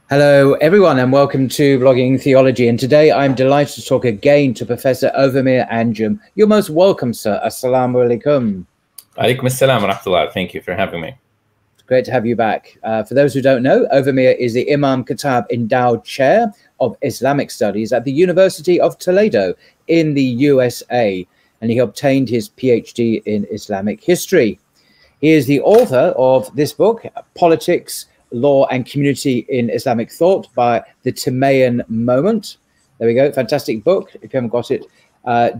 Hello, everyone, and welcome to Blogging Theology. And today I'm delighted to talk again to Professor Ovamir Anjum. You're most welcome, sir. Assalamu alaikum. Alaikum assalam wa rahmatullah. Thank you for having me. It's great to have you back. For those who don't know, Ovamir is the Imam Khattab Endowed Chair of Islamic Studies at the University of Toledo in the USA, and he obtained his PhD in Islamic history. He is the author of this book, Politics, Law and Community in Islamic Thought by the Timaean Moment. There we go. Fantastic book. If you haven't got it,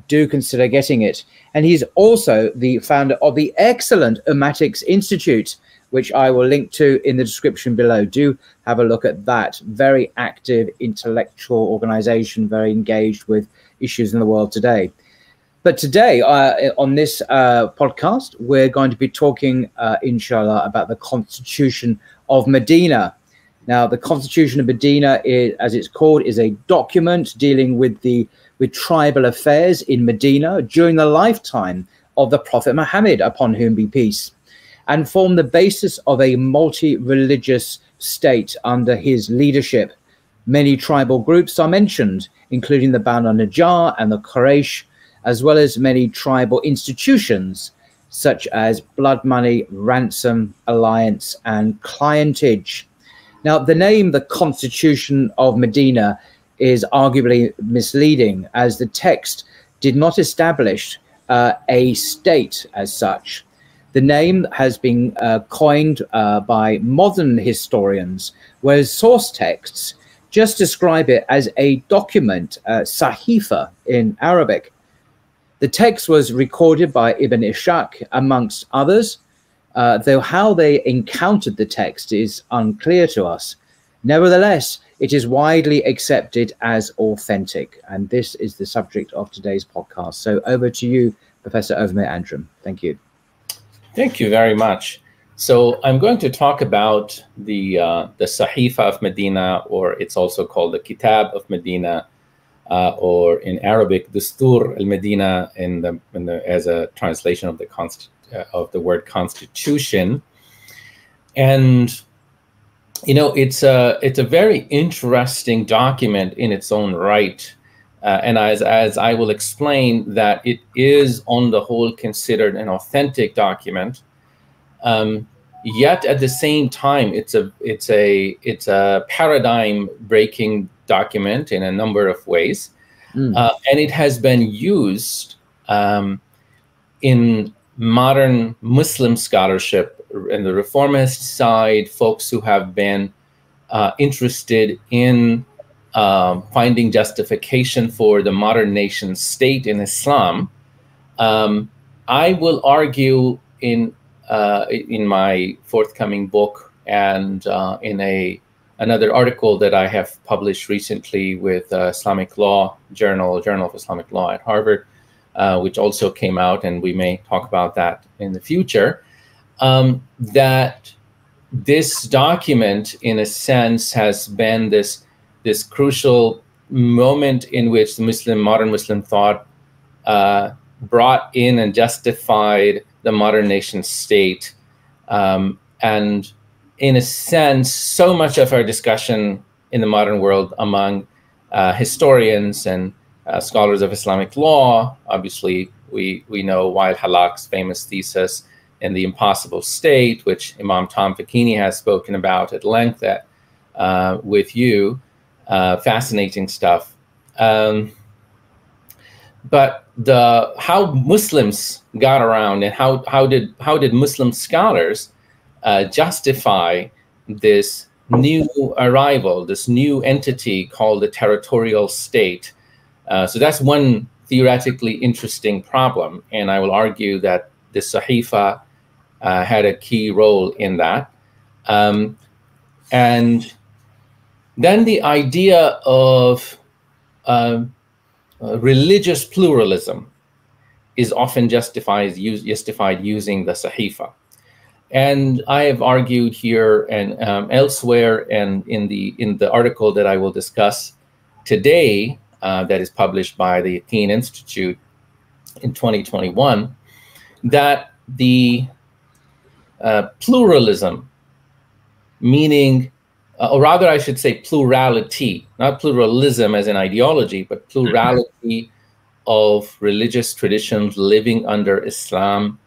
do consider getting it. And he's also the founder of the excellent Ummatics Institute, which I will link to in the description below. Do have a look at that. Very active intellectual organization, very engaged with issues in the world today. But today, on this podcast, we're going to be talking, inshallah, about the Constitution of Medina. Now, the Constitution of Medina, as it's called, is a document dealing with tribal affairs in Medina during the lifetime of the Prophet Muhammad, upon whom be peace, and form the basis of a multi-religious state under his leadership. Many tribal groups are mentioned, including the Banu Najjar and the Quraysh, as well as many tribal institutions such as blood money, ransom, alliance, and clientage. Now, the name, the Constitution of Medina, is arguably misleading, as the text did not establish a state as such. The name has been coined by modern historians, whereas source texts just describe it as a document, sahifa in Arabic. The text was recorded by Ibn Ishaq, amongst others, though how they encountered the text is unclear to us. Nevertheless, it is widely accepted as authentic, and this is the subject of today's podcast. So over to you, Professor Ovamir Anjum. Thank you. Thank you very much. So I'm going to talk about the Sahifa of Medina, or it's also called the Kitab of Medina, or in Arabic, Dustur al-Medina, as a translation of the word constitution. And you know, it's a very interesting document in its own right, and as I will explain, that it is on the whole considered an authentic document. Yet at the same time, it's a paradigm-breaking document in a number of ways, and it has been used in modern Muslim scholarship and the reformist side, folks who have been interested in finding justification for the modern nation state in Islam. I will argue in my forthcoming book and in another article that I have published recently with Islamic Law Journal of Islamic Law at Harvard, which also came out, and we may talk about that in the future, that this document, in a sense, has been this crucial moment in which the modern Muslim thought brought in and justified the modern nation state. And in a sense, so much of our discussion in the modern world among historians and scholars of Islamic law, obviously, we know Wael Halak's famous thesis in The Impossible State, which Imam Tom Fakini has spoken about at length with you. Fascinating stuff. But how Muslims got around, and how did Muslim scholars justify this new arrival, this new entity called the territorial state? So that's one theoretically interesting problem, and I will argue that the Sahifa had a key role in that. And then the idea of religious pluralism is often justified using the Sahifa. And I have argued here and elsewhere, and in the article that I will discuss today, that is published by the Yaqeen Institute in 2021, that the pluralism, meaning or rather I should say plurality, not pluralism as an ideology, but plurality of religious traditions living under Islam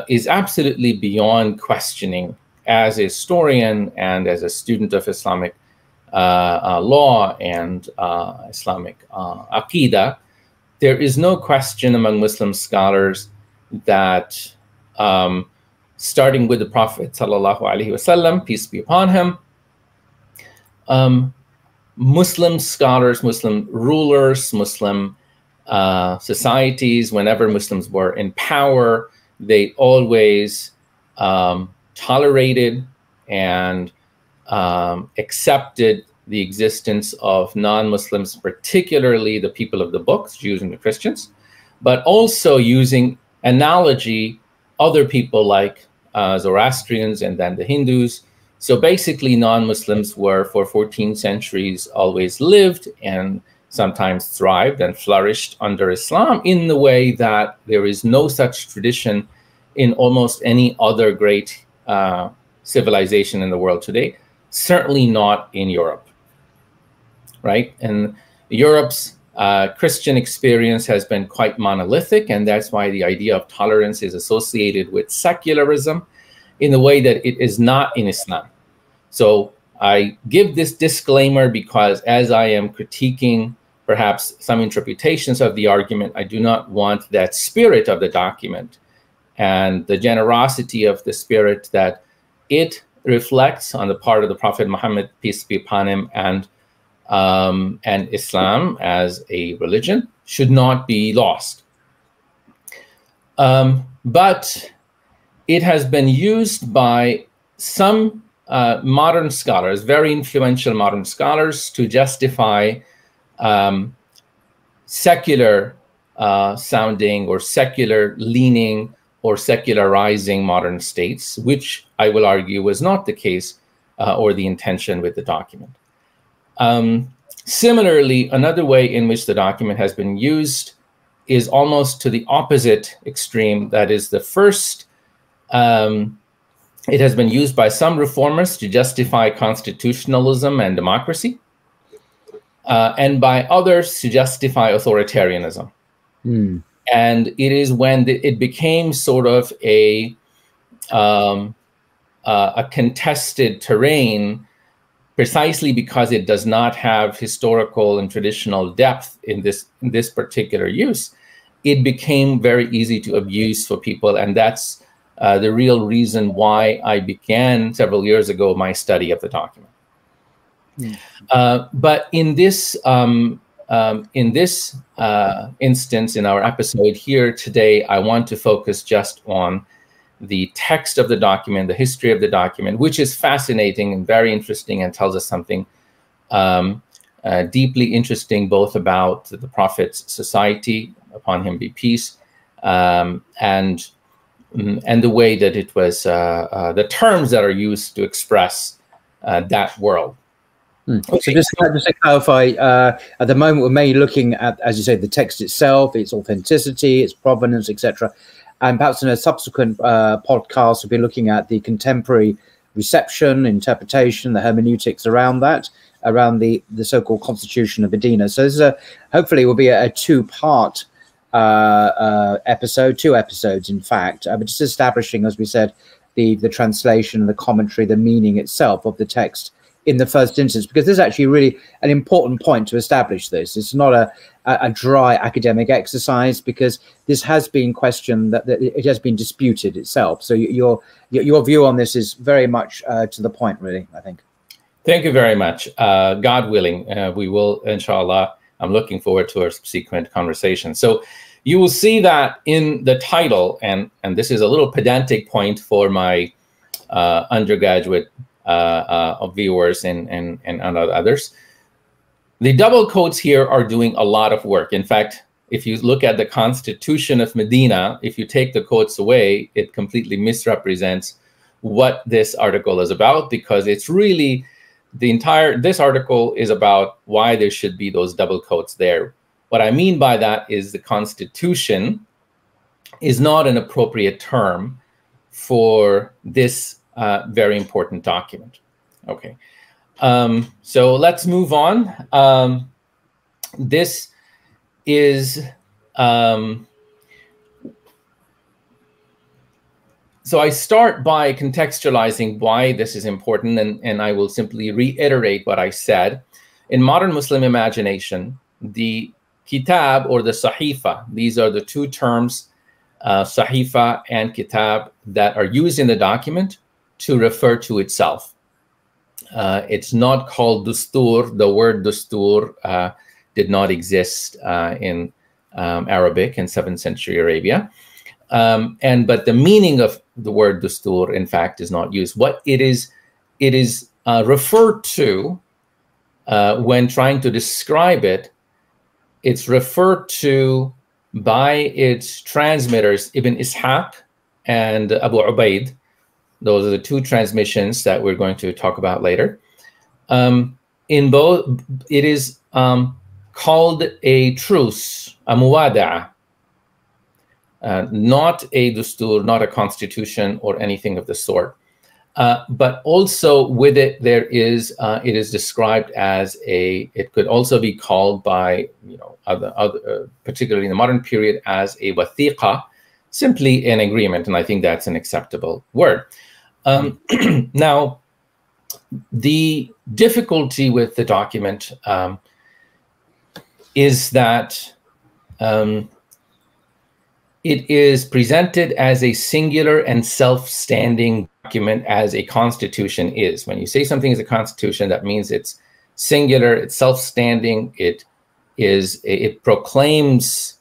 is absolutely beyond questioning. As a historian and as a student of Islamic law and Islamic Aqidah, there is no question among Muslim scholars that starting with the Prophet sallallahu alaihi wasallam, peace be upon him, Muslim scholars, Muslim rulers, Muslim societies, whenever Muslims were in power, they always tolerated and accepted the existence of non-Muslims, particularly the people of the books, Jews and the Christians, but also using analogy, other people like Zoroastrians and then the Hindus. So basically non-Muslims were for 14 centuries always lived and sometimes thrived and flourished under Islam in the way that there is no such tradition in almost any other great civilization in the world today, certainly not in Europe, right? And Europe's Christian experience has been quite monolithic, and that's why the idea of tolerance is associated with secularism in the way that it is not in Islam. So I give this disclaimer because as I am critiquing perhaps some interpretations of the argument, I do not want that spirit of the document and the generosity of the spirit that it reflects on the part of the Prophet Muhammad, peace be upon him, and Islam as a religion should not be lost. But it has been used by some modern scholars, very influential modern scholars, to justify secular sounding or secular leaning or secularizing modern states, which I will argue was not the case or the intention with the document. Similarly, another way in which the document has been used is almost to the opposite extreme. That is, the first, it has been used by some reformers to justify constitutionalism and democracy, and by others to justify authoritarianism. And it is when it became sort of a contested terrain, precisely because it does not have historical and traditional depth in this particular use, it became very easy to abuse for people. And that's the real reason why I began several years ago my study of the document. But in this instance, in our episode here today, I want to focus just on the text of the document, the history of the document, which is fascinating and very interesting and tells us something deeply interesting, both about the Prophet's society, upon him be peace, and the way that it was, the terms that are used to express that world. Okay. So just to clarify, at the moment we're mainly looking at, as you say, the text itself, its authenticity, its provenance, etc. And perhaps in a subsequent podcast, we'll be looking at the contemporary reception, interpretation, the hermeneutics around that, around the so-called Constitution of Medina. So this is hopefully will be a two-part episode, two episodes in fact, but just establishing, as we said, the translation, the commentary, the meaning itself of the text in the first instance, because this is actually really an important point to establish this. It's not a dry academic exercise, because this has been questioned, that it has been disputed itself. So your view on this is very much to the point, really, I think. Thank you very much. God willing, we will, inshallah. I'm looking forward to our subsequent conversation. So you will see that in the title, and this is a little pedantic point for my undergraduate viewers and others. The double quotes here are doing a lot of work. In fact, if you look at the Constitution of Medina, if you take the quotes away, it completely misrepresents what this article is about, because it's really this article is about why there should be those double quotes there. What I mean by that is the Constitution is not an appropriate term for this very important document. Okay. So let's move on. This is so I start by contextualizing why this is important, and I will simply reiterate what I said. In modern Muslim imagination, the kitab or the sahifa, these are the two terms, sahifa and kitab, that are used in the document to refer to itself. It's not called dustur. The word dustur did not exist in Arabic in 7th century Arabia. But the meaning of the word dustur, in fact, is not used. What it is referred to when trying to describe it, it's referred to by its transmitters, Ibn Ishaq and Abu Ubaid. Those are the two transmissions that we're going to talk about later. In both, it is called a truce, a muwada'a. Not a dustur, not a constitution or anything of the sort. But also with it, there is, it is described as it could also be called by, particularly in the modern period, as a wathiqa, simply an agreement. And I think that's an acceptable word. Now, the difficulty with the document is that it is presented as a singular and self-standing document, as a constitution is. When you say something is a constitution, that means it's singular, it's self-standing, it proclaims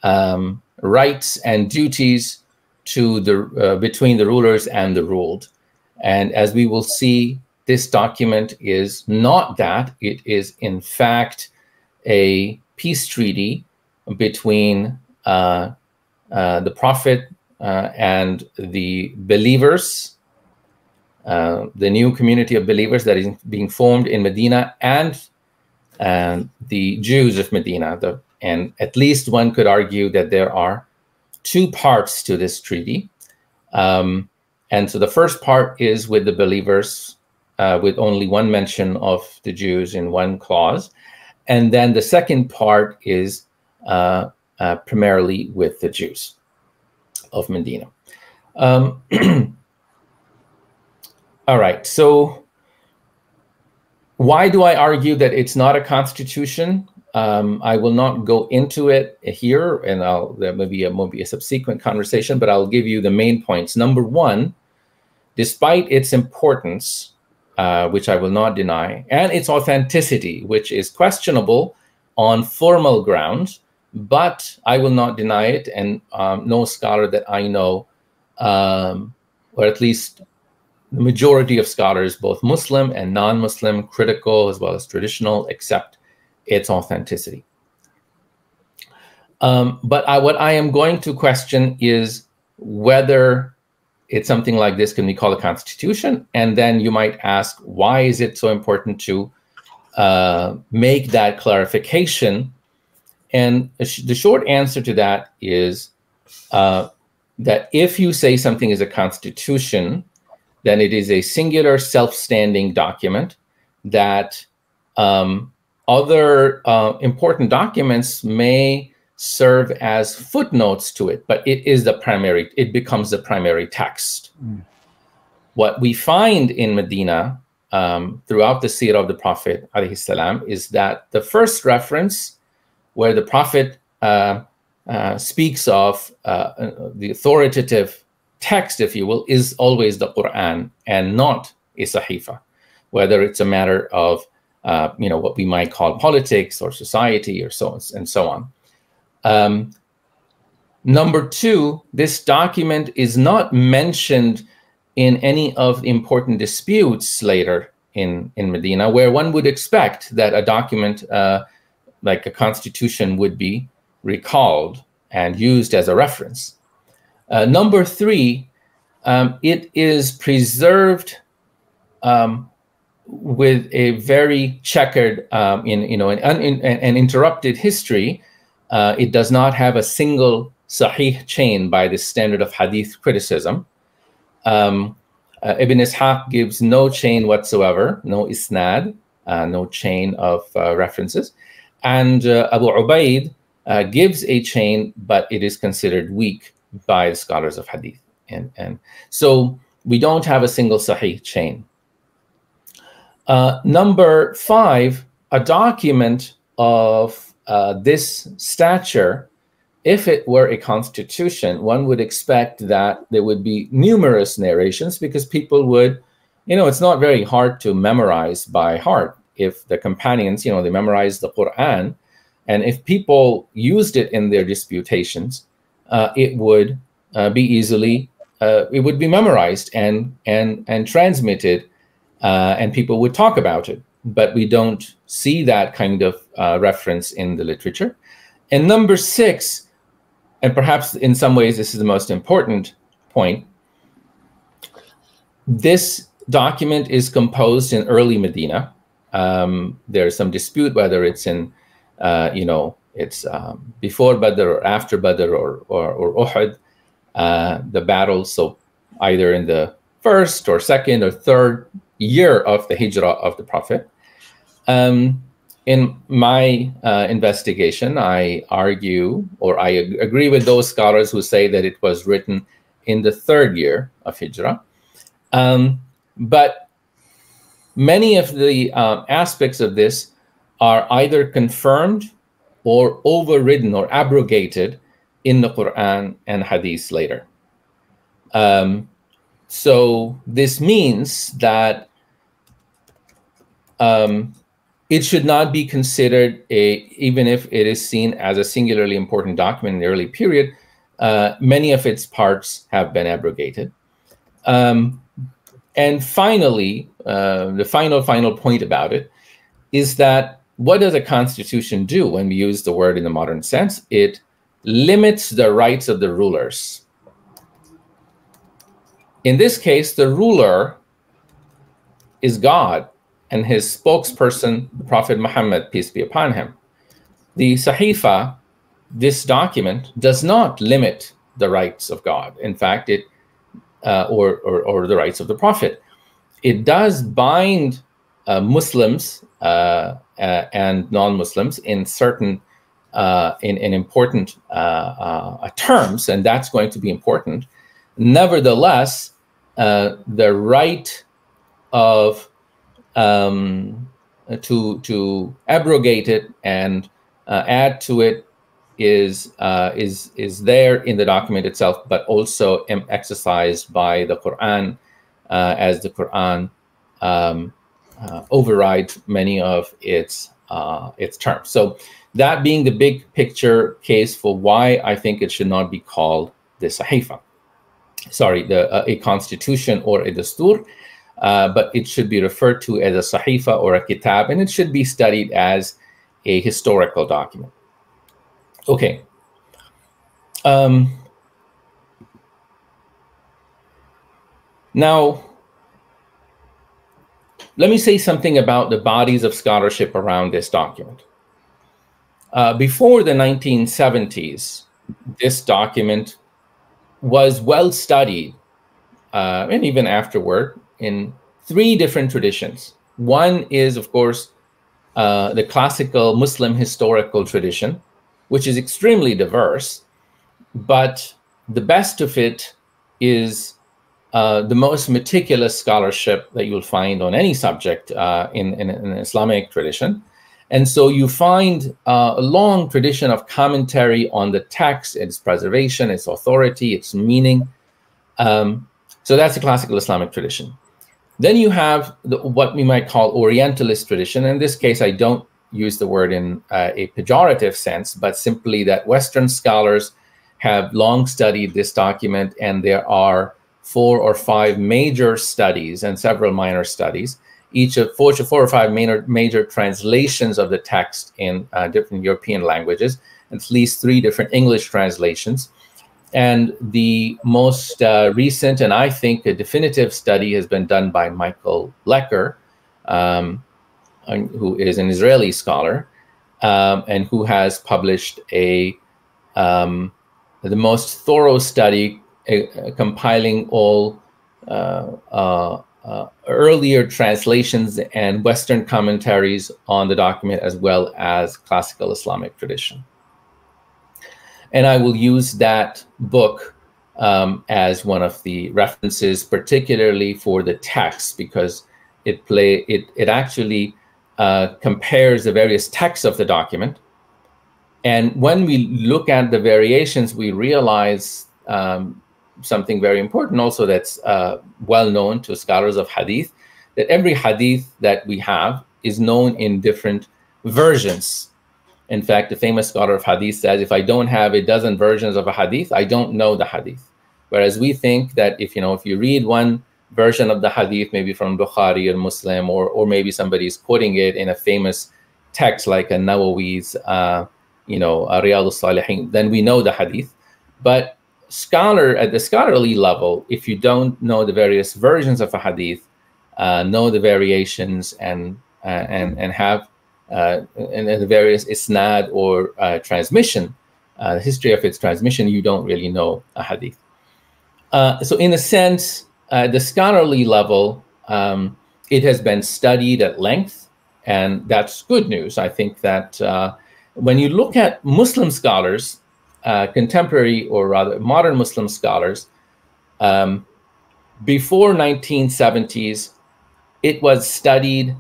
rights and duties to the between the rulers and the ruled. And as we will see, this document is not that. It is in fact a peace treaty between the Prophet and the believers, the new community of believers that is being formed in Medina, and the Jews of Medina. And at least one could argue that there are two parts to this treaty. And so the first part is with the believers, with only one mention of the Jews in one clause. And then the second part is primarily with the Jews of Medina. All right, so why do I argue that it's not a constitution? I will not go into it here, and there may be a subsequent conversation, but I'll give you the main points. Number one, despite its importance, which I will not deny, and its authenticity, which is questionable on formal grounds, but I will not deny it, and no scholar that I know, or at least the majority of scholars, both Muslim and non-Muslim, critical as well as traditional, accept its authenticity. But what I am going to question is whether it's something like this can be called a constitution. And then you might ask, why is it so important to make that clarification? And the short answer to that is that if you say something is a constitution, then it is a singular self-standing document that other important documents may serve as footnotes to it, but it becomes the primary text. What we find in Medina throughout the seerah of the Prophet ﷺ is that the first reference where the Prophet speaks of the authoritative text, if you will, is always the Quran and not a sahifa, whether it's a matter of what we might call politics or society or so on and so on. Number two, this document is not mentioned in any of the important disputes later in Medina, where one would expect that a document like a constitution would be recalled and used as a reference. Number three, it is preserved with a very checkered, an interrupted history. It does not have a single sahih chain by the standard of hadith criticism. Ibn Ishaq gives no chain whatsoever, no isnad, no chain of references. And Abu Ubaid gives a chain, but it is considered weak by the scholars of hadith. And so we don't have a single sahih chain. Number 5, a document of this stature, if it were a constitution, one would expect that there would be numerous narrations, because people would, it's not very hard to memorize by heart. If the companions, they memorized the Quran, and if people used it in their disputations, it would be easily, it would be memorized and transmitted, and people would talk about it. But we don't see that kind of reference in the literature. And number 6, and perhaps in some ways this is the most important point, this document is composed in early Medina. There's some dispute whether it's in, it's before Badr or after Badr or Uhud, the battle. So either in the 1st or 2nd or 3rd year of the Hijrah of the Prophet. In my investigation, I argue, or I agree with those scholars who say that it was written in the 3rd year of Hijrah. But many of the aspects of this are either confirmed or overridden or abrogated in the Quran and Hadith later. So this means that it should not be considered even if it is seen as a singularly important document in the early period, many of its parts have been abrogated. And finally, the final point about it is that what does a constitution do when we use the word in the modern sense? It limits the rights of the rulers. In this case, the ruler is God and his spokesperson, the Prophet Muhammad, peace be upon him. The Sahifa, this document, does not limit the rights of God. In fact, it or the rights of the Prophet. It does bind Muslims and non-Muslims in certain in important terms, and that's going to be important. Nevertheless, the right of to abrogate it and add to it is there in the document itself, but also exercised by the Quran, as the Quran overrides many of its terms. So that being the big picture case for why I think it should not be called the Sahifa. Sorry, a constitution or a dastur, but it should be referred to as a Sahifa or a kitab, and it should be studied as a historical document. Okay. Now, let me say something about the bodies of scholarship around this document. Before the 1970s, this document was well studied, and even afterward, in 3 different traditions. One is, of course, the classical Muslim historical tradition, which is extremely diverse, but the best of it is the most meticulous scholarship that you'll find on any subject in an Islamic tradition. And so you find a long tradition of commentary on the text, its preservation, its authority, its meaning. So that's the classical Islamic tradition. Then you have what we might call Orientalist tradition. In this case, I don't use the word in a pejorative sense, but simply that Western scholars have long studied this document, and there are 4 or 5 major studies and several minor studies, each of 4 or 5 major translations of the text in different European languages, at least 3 different English translations. And the most recent, and I think a definitive study, has been done by Michael Lecker, who is an Israeli scholar, and who has published the most thorough study compiling all earlier translations and Western commentaries on the document, as well as classical Islamic tradition. And I will use that book as one of the references, particularly for the text, because it actually compares the various texts of the document. And when we look at the variations, we realize something very important also that's well known to scholars of hadith, that every hadith that we have is known in different versions. In fact, the famous scholar of hadith says, if I don't have a dozen versions of a hadith, I don't know the hadith. Whereas we think that if you read one version of the hadith, maybe from Bukhari or Muslim, or maybe somebody's quoting it in a famous text like a Nawawi's, Riyadh al-Salihin, then we know the hadith. But at the scholarly level, if you don't know the various versions of a hadith, know the variations and have and the various isnad or transmission, the history of its transmission, you don't really know a hadith. So in a sense, the scholarly level, it has been studied at length, and that's good news. I think that when you look at Muslim scholars, contemporary or rather modern Muslim scholars, before 1970s, it was studied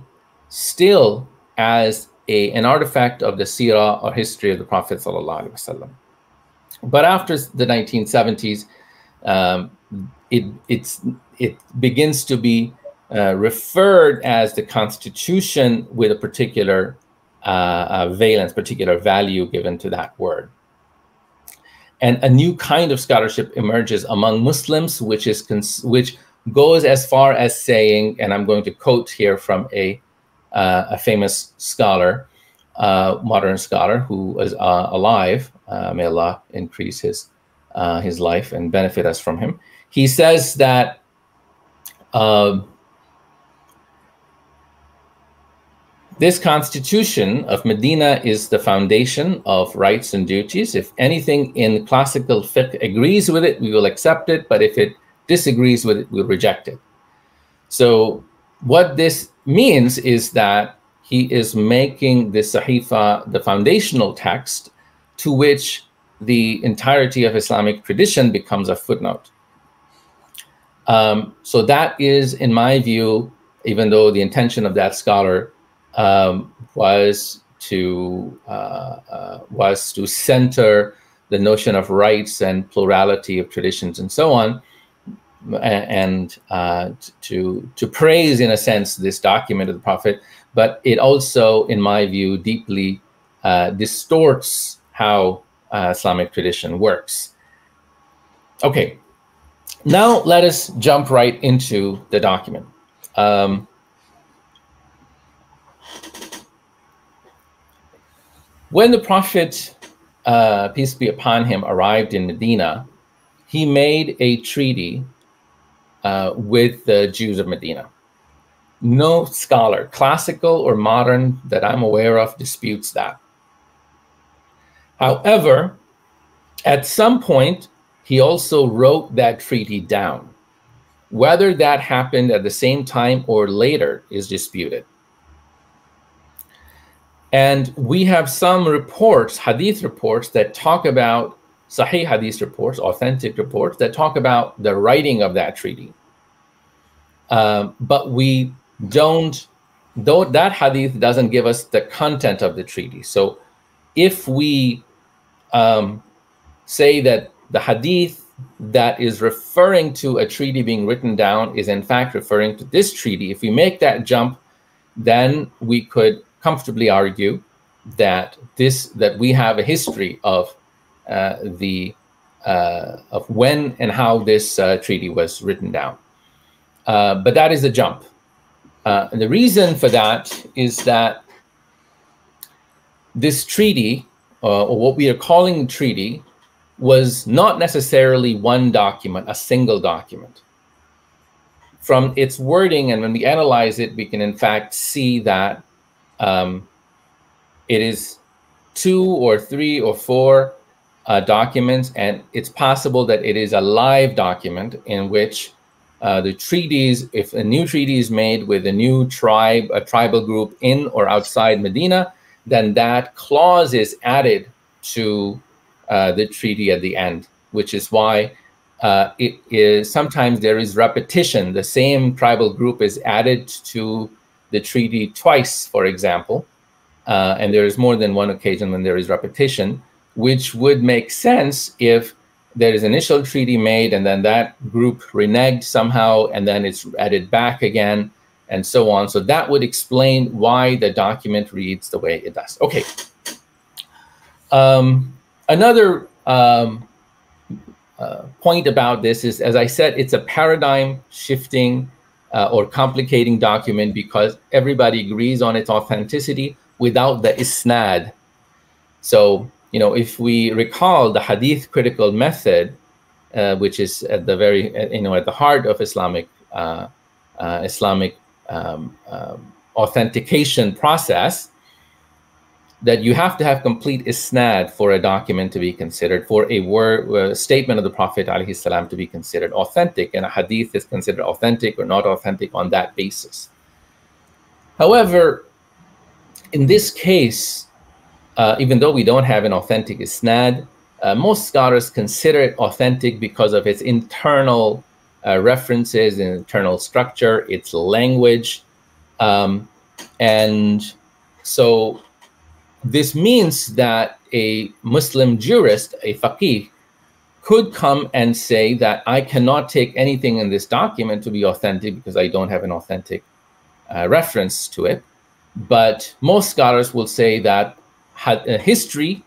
still as an artifact of the seerah or history of the Prophet ﷺ. But after the 1970s, it begins to be referred as the constitution with a particular valence, particular value given to that word. And a new kind of scholarship emerges among Muslims, which goes as far as saying, and I'm going to quote here from a famous scholar, modern scholar who was alive. May Allah increase his life and benefit us from him. He says that this constitution of Medina is the foundation of rights and duties. If anything in classical fiqh agrees with it, we will accept it. But if it disagrees with it, we'll reject it. So what this means is that he is making the Sahifa the foundational text to which the entirety of Islamic tradition becomes a footnote. So that is, in my view, even though the intention of that scholar was to center the notion of rights and plurality of traditions and so on, and to praise, in a sense, this document of the Prophet, but it also, in my view, deeply distorts how Islamic tradition works. Okay, now let us jump right into the document. When the Prophet, peace be upon him, arrived in Medina, he made a treaty with the Jews of Medina. No scholar, classical or modern, that I'm aware of, disputes that. However, at some point, he also wrote that treaty down. Whether that happened at the same time or later is disputed. And we have some reports, hadith reports, that talk about, Sahih hadith reports, authentic reports, that talk about the writing of that treaty. But we don't, though that hadith doesn't give us the content of the treaty. So if we say that the hadith that is referring to a treaty being written down is in fact referring to this treaty, if we make that jump, then we could comfortably argue that we have a history of of when and how this treaty was written down. But that is a jump. And the reason for that is that this treaty, or what we are calling treaty, was not necessarily one document, a single document. From its wording, and when we analyze it, we can in fact see that it is 2 or 3 or 4 documents, and it's possible that it is a live document in which the treaties, if a new treaty is made with a new tribe, a tribal group in or outside Medina, then that clause is added to the treaty at the end, which is why it is sometimes there is repetition. The same tribal group is added to the treaty twice, for example, and there is more than one occasion when there is repetition, which would make sense if there is initial treaty made and then that group reneged somehow and then it's added back again and so on. So that would explain why the document reads the way it does. Okay. Another point about this is, as I said, it's a paradigm shifting or complicating document because everybody agrees on its authenticity without the isnad. So, you know, if we recall the hadith critical method, which is at the very, at the heart of Islamic authentication process, that you have to have complete isnad for a document to be considered, for a statement of the Prophet ﷺ to be considered authentic, and a hadith is considered authentic or not authentic on that basis. However, in this case, even though we don't have an authentic isnad, most scholars consider it authentic because of its internal references, internal structure, its language. And so this means that a Muslim jurist, a faqih, could come and say that I cannot take anything in this document to be authentic because I don't have an authentic reference to it. But most scholars will say that history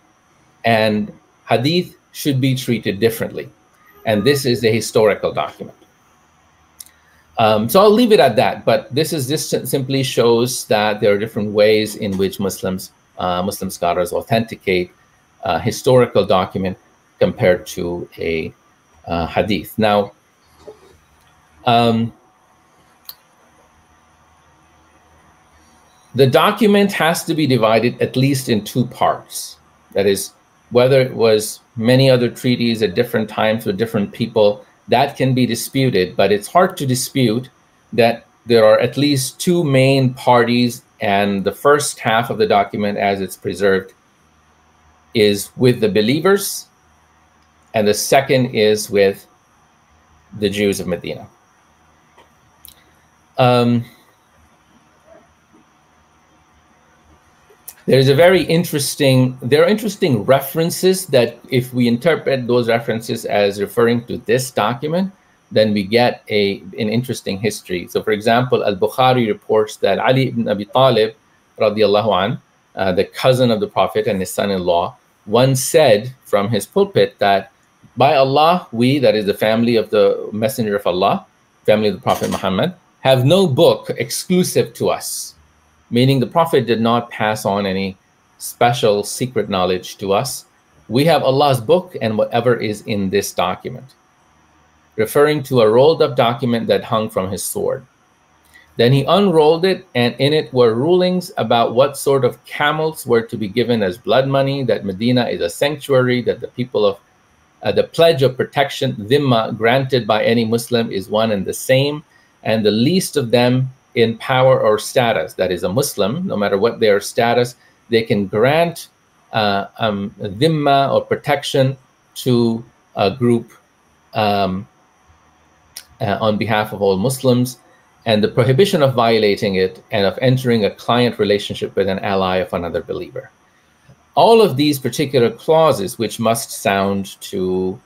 and hadith should be treated differently. And this is a historical document. So I'll leave it at that. But this simply shows that there are different ways in which Muslim scholars authenticate a historical document compared to a hadith. Now, the document has to be divided at least in two parts. That is, whether it was many other treaties at different times with different people, that can be disputed, but it's hard to dispute that there are at least two main parties, and the first half of the document, as it's preserved, is with the believers, and the second is with the Jews of Medina. There are interesting references that if we interpret those references as referring to this document, then we get an interesting history. So for example, Al-Bukhari reports that Ali ibn Abi Talib, radiallahu anh, the cousin of the Prophet and his son-in-law, once said from his pulpit that, by Allah, we, that is the family of the Messenger of Allah, family of the Prophet Muhammad, have no book exclusive to us. Meaning the Prophet did not pass on any special secret knowledge to us. We have Allah's book and whatever is in this document, referring to a rolled up document that hung from his sword. Then he unrolled it, and in it were rulings about what sort of camels were to be given as blood money, that Medina is a sanctuary, that the people of the pledge of protection, dhimma, granted by any Muslim is one and the same, and the least of them in power or status, that is a Muslim, no matter what their status, they can grant dhimma or protection to a group on behalf of all Muslims, and the prohibition of violating it and of entering a client relationship with an ally of another believer. All of these particular clauses, which must sound to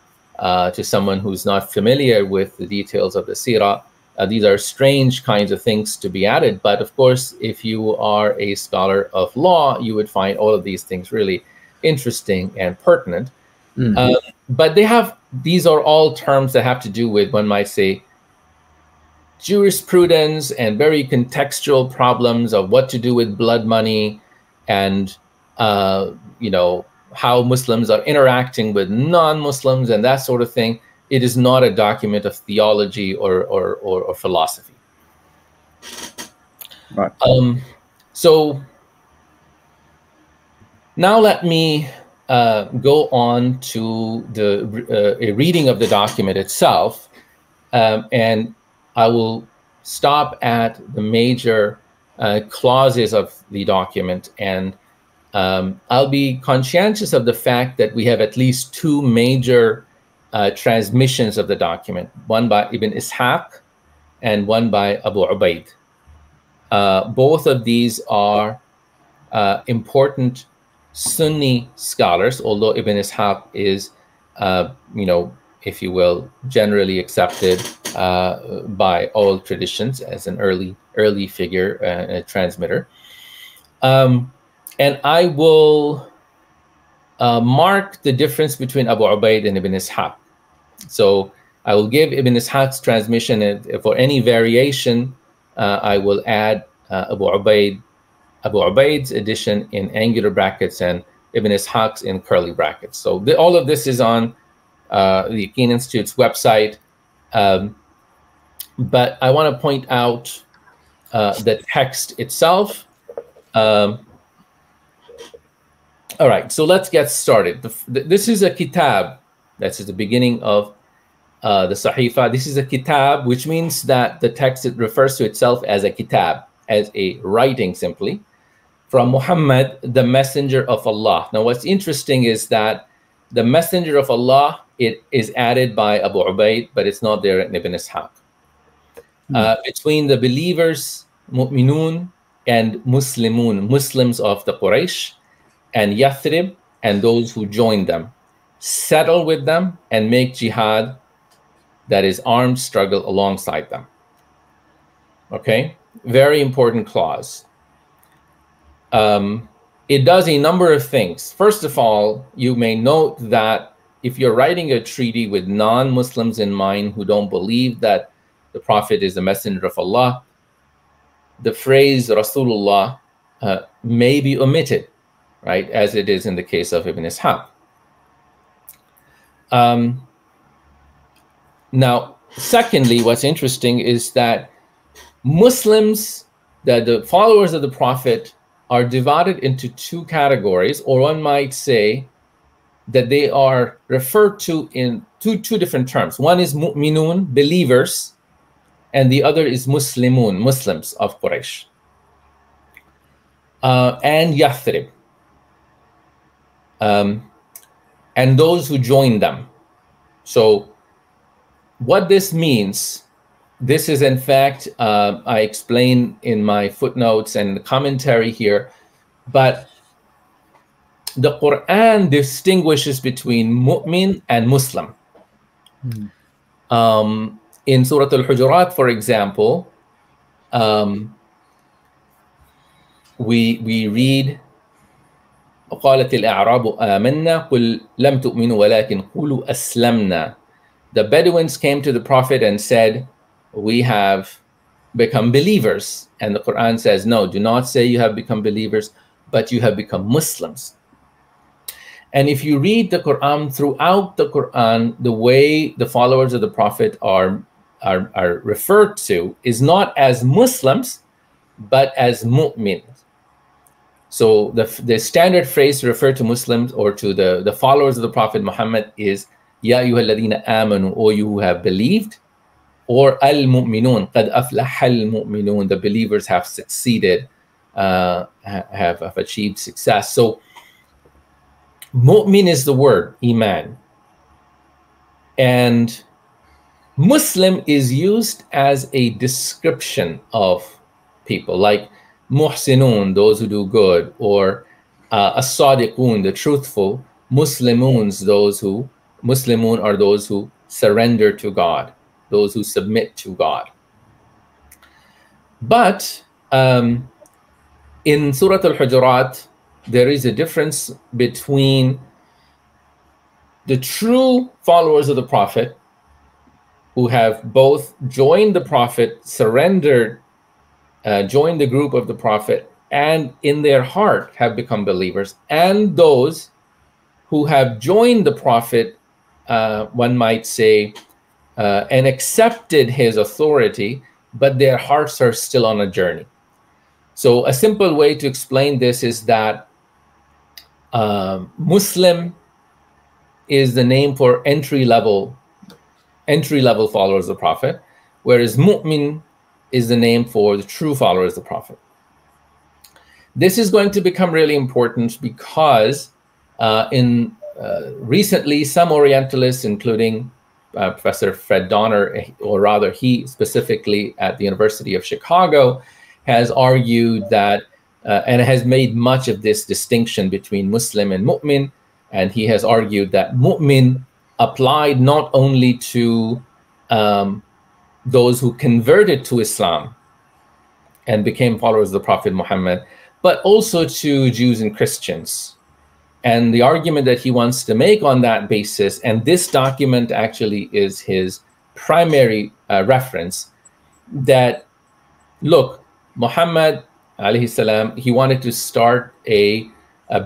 someone who's not familiar with the details of the seerah, these are strange kinds of things to be added, but of course, if you are a scholar of law, you would find all of these things really interesting and pertinent. But these are all terms that have to do with, one might say, jurisprudence and very contextual problems of what to do with blood money and how Muslims are interacting with non-Muslims and that sort of thing. It is not a document of theology or philosophy. Right. So now let me go on to a reading of the document itself. And I will stop at the major clauses of the document, and I'll be conscientious of the fact that we have at least two major transmissions of the document, one by Ibn Ishaq and one by Abu Ubaid. Both of these are important Sunni scholars, although Ibn Ishaq is, if you will, generally accepted by all traditions as an early figure, a transmitter. And I will mark the difference between Abu Ubaid and Ibn Ishaq. So I will give Ibn Ishaq's transmission, and for any variation, I will add Abu Ubaid's edition in angular brackets and Ibn Ishaq's in curly brackets. So all of this is on the Yaqeen Institute's website. But I want to point out the text itself. All right, so let's get started. This is a kitab. That's the beginning of the Sahifa. This is a kitab, which means that the text refers to itself as a kitab, as a writing simply, from Muhammad, the messenger of Allah. Now, what's interesting is that the messenger of Allah, it is added by Abu Ubaid, but it's not there in Ibn Ishaq. Between the believers, mu'minun, and muslimun, Muslims of the Quraysh, and Yathrib, and those who join them, settle with them and make jihad, that is armed struggle, alongside them. Okay, very important clause. It does a number of things. First of all, you may note that if you're writing a treaty with non-Muslims in mind who don't believe that the Prophet is the messenger of Allah, the phrase Rasulullah may be omitted, right, as it is in the case of Ibn Ishaq. Now, secondly, what's interesting is that Muslims, that the followers of the Prophet, are divided into two categories, or one might say that they are referred to in two different terms. One is mu'minun, believers, and the other is muslimun, Muslims of Quraysh, and Yathrib, and those who join them. So what this means, this is in fact, I explain in my footnotes and the commentary here, but the Quran distinguishes between mu'min and Muslim. In Surah Al-Hujurat, for example, we read وقالت الأعراب آمنا قل لم تؤمنوا ولكن قولوا أسلمنا. The Bedouins came to the Prophet and said, we have become believers. And the Quran says, no, do not say you have become believers, but you have become Muslims. And if you read the Quran, throughout the Quran, the way the followers of the Prophet are referred to is not as Muslims, but as mu'min. So the standard phrase to refer to Muslims or to the followers of the Prophet Muhammad is Ya ayyuhalladhina amanu, or you who have believed, or al-mu'minun, qad aflaha al-mu'minun, the believers have succeeded, have achieved success. So mu'min is the word, iman. And Muslim is used as a description of people, like muhsinun, those who do good, or as-sadiqun, the truthful. Muslimun are those who surrender to God, those who submit to God. But in Surah Al-Hujurat, there is a difference between the true followers of the Prophet, who have both joined the Prophet, surrendered, joined the group of the Prophet, and in their heart have become believers, and those who have joined the Prophet, one might say, and accepted his authority, but their hearts are still on a journey. So a simple way to explain this is that Muslim is the name for entry-level followers of the Prophet, whereas mu'min is the name for the true followers of the Prophet. This is going to become really important because recently some Orientalists, including Professor Fred Donner, or rather he specifically at the University of Chicago, has argued that, and has made much of this distinction between Muslim and mu'min, and he has argued that mu'min applied not only to those who converted to Islam and became followers of the Prophet Muhammad, but also to Jews and Christians. And the argument that he wants to make on that basis, and this document actually is his primary reference, that look, Muhammad alayhi salam, he wanted to start a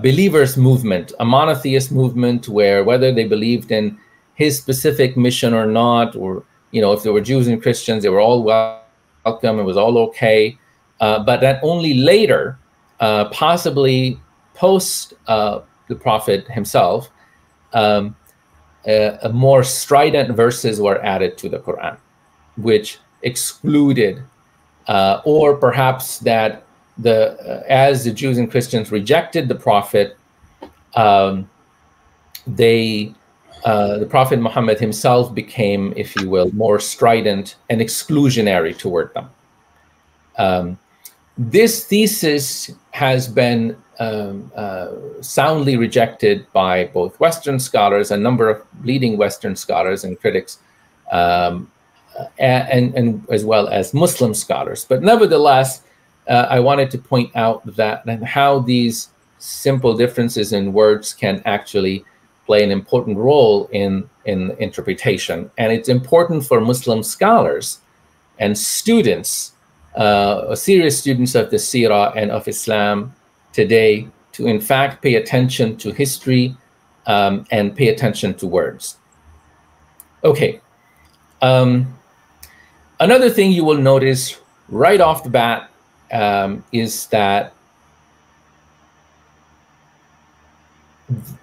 believers movement, a monotheist movement, where whether they believed in his specific mission or not, or if there were Jews and Christians, they were all welcome, it was all okay. But that only later, possibly post the Prophet himself, more strident verses were added to the Quran, which excluded, or perhaps that as the Jews and Christians rejected the Prophet, the Prophet Muhammad himself became, if you will, more strident and exclusionary toward them. This thesis has been soundly rejected by both Western scholars, a number of leading Western scholars and critics, and as well as Muslim scholars. But nevertheless, I wanted to point out that how these simple differences in words can actually play an important role in interpretation. And it's important for Muslim scholars and students, serious students of the Seerah and of Islam today, to in fact pay attention to history and pay attention to words. Okay. Another thing you will notice right off the bat is that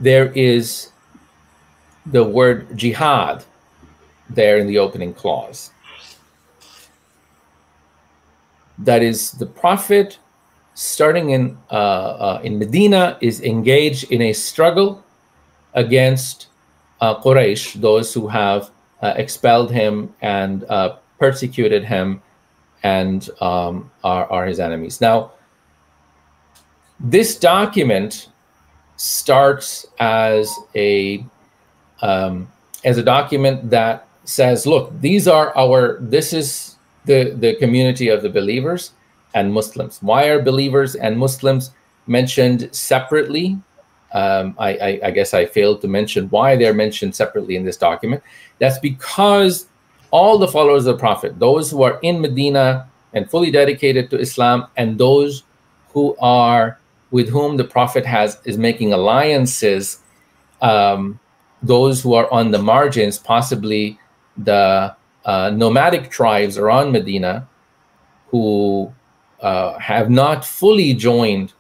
there is the word jihad there in the opening clause. That is, the Prophet, starting in Medina, is engaged in a struggle against Quraysh, those who have expelled him and persecuted him and are his enemies. Now, this document starts as a document that says, look, this is the community of the believers and Muslims. Why are believers and Muslims mentioned separately? I guess I failed to mention why they're mentioned separately in this document. That's because all the followers of the Prophet, those who are in Medina and fully dedicated to Islam, and those who are with whom the Prophet is making alliances, those who are on the margins, possibly the nomadic tribes around Medina, who have not fully joined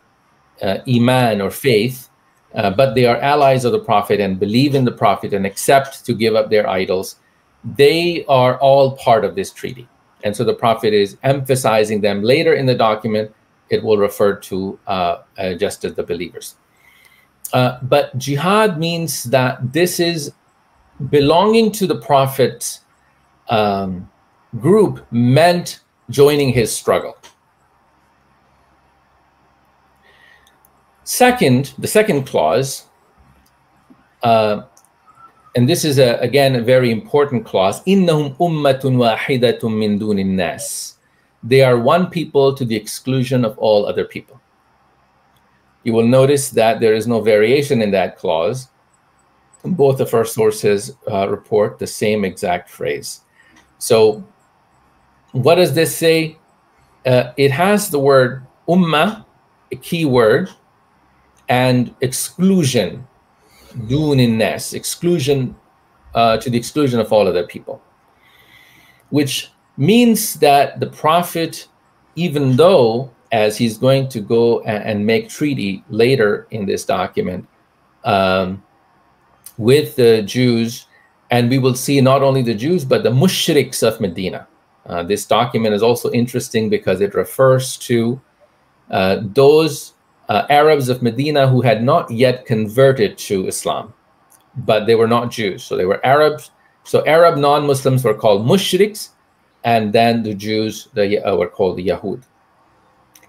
Iman or faith, but they are allies of the Prophet and believe in the Prophet and accept to give up their idols, they are all part of this treaty. And so the Prophet is emphasizing them. Later in the document, it will refer to just as the believers. But jihad means that this is belonging to the Prophet's group, meant joining his struggle. Second, the second clause, and this is again a very important clause, إِنَّهُمْ أُمَّةٌ وَاحِدَةٌ مِّن دُونِ النَّاسِ. They are one people to the exclusion of all other people. You will notice that there is no variation in that clause. Both of our sources report the same exact phrase. So what does this say? It has the word ummah, a key word, and exclusion, dunin nas, exclusion, to the exclusion of all other people, which means that the Prophet, even though, as he's going to go and make treaty later in this document with the Jews, and we will see not only the Jews, but the mushriks of Medina, This document is also interesting because it refers to those Arabs of Medina who had not yet converted to Islam, but they were not Jews. So they were Arabs. So Arab non-Muslims were called mushriks, and then the Jews were called the Yahud.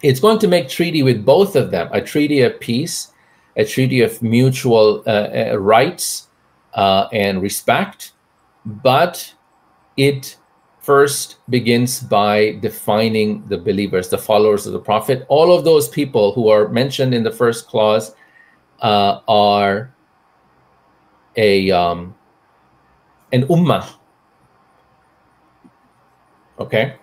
It's going to make treaty with both of them, a treaty of peace, a treaty of mutual rights and respect, but it first begins by defining the believers, the followers of the Prophet. All of those people who are mentioned in the first clause are an ummah. Okay.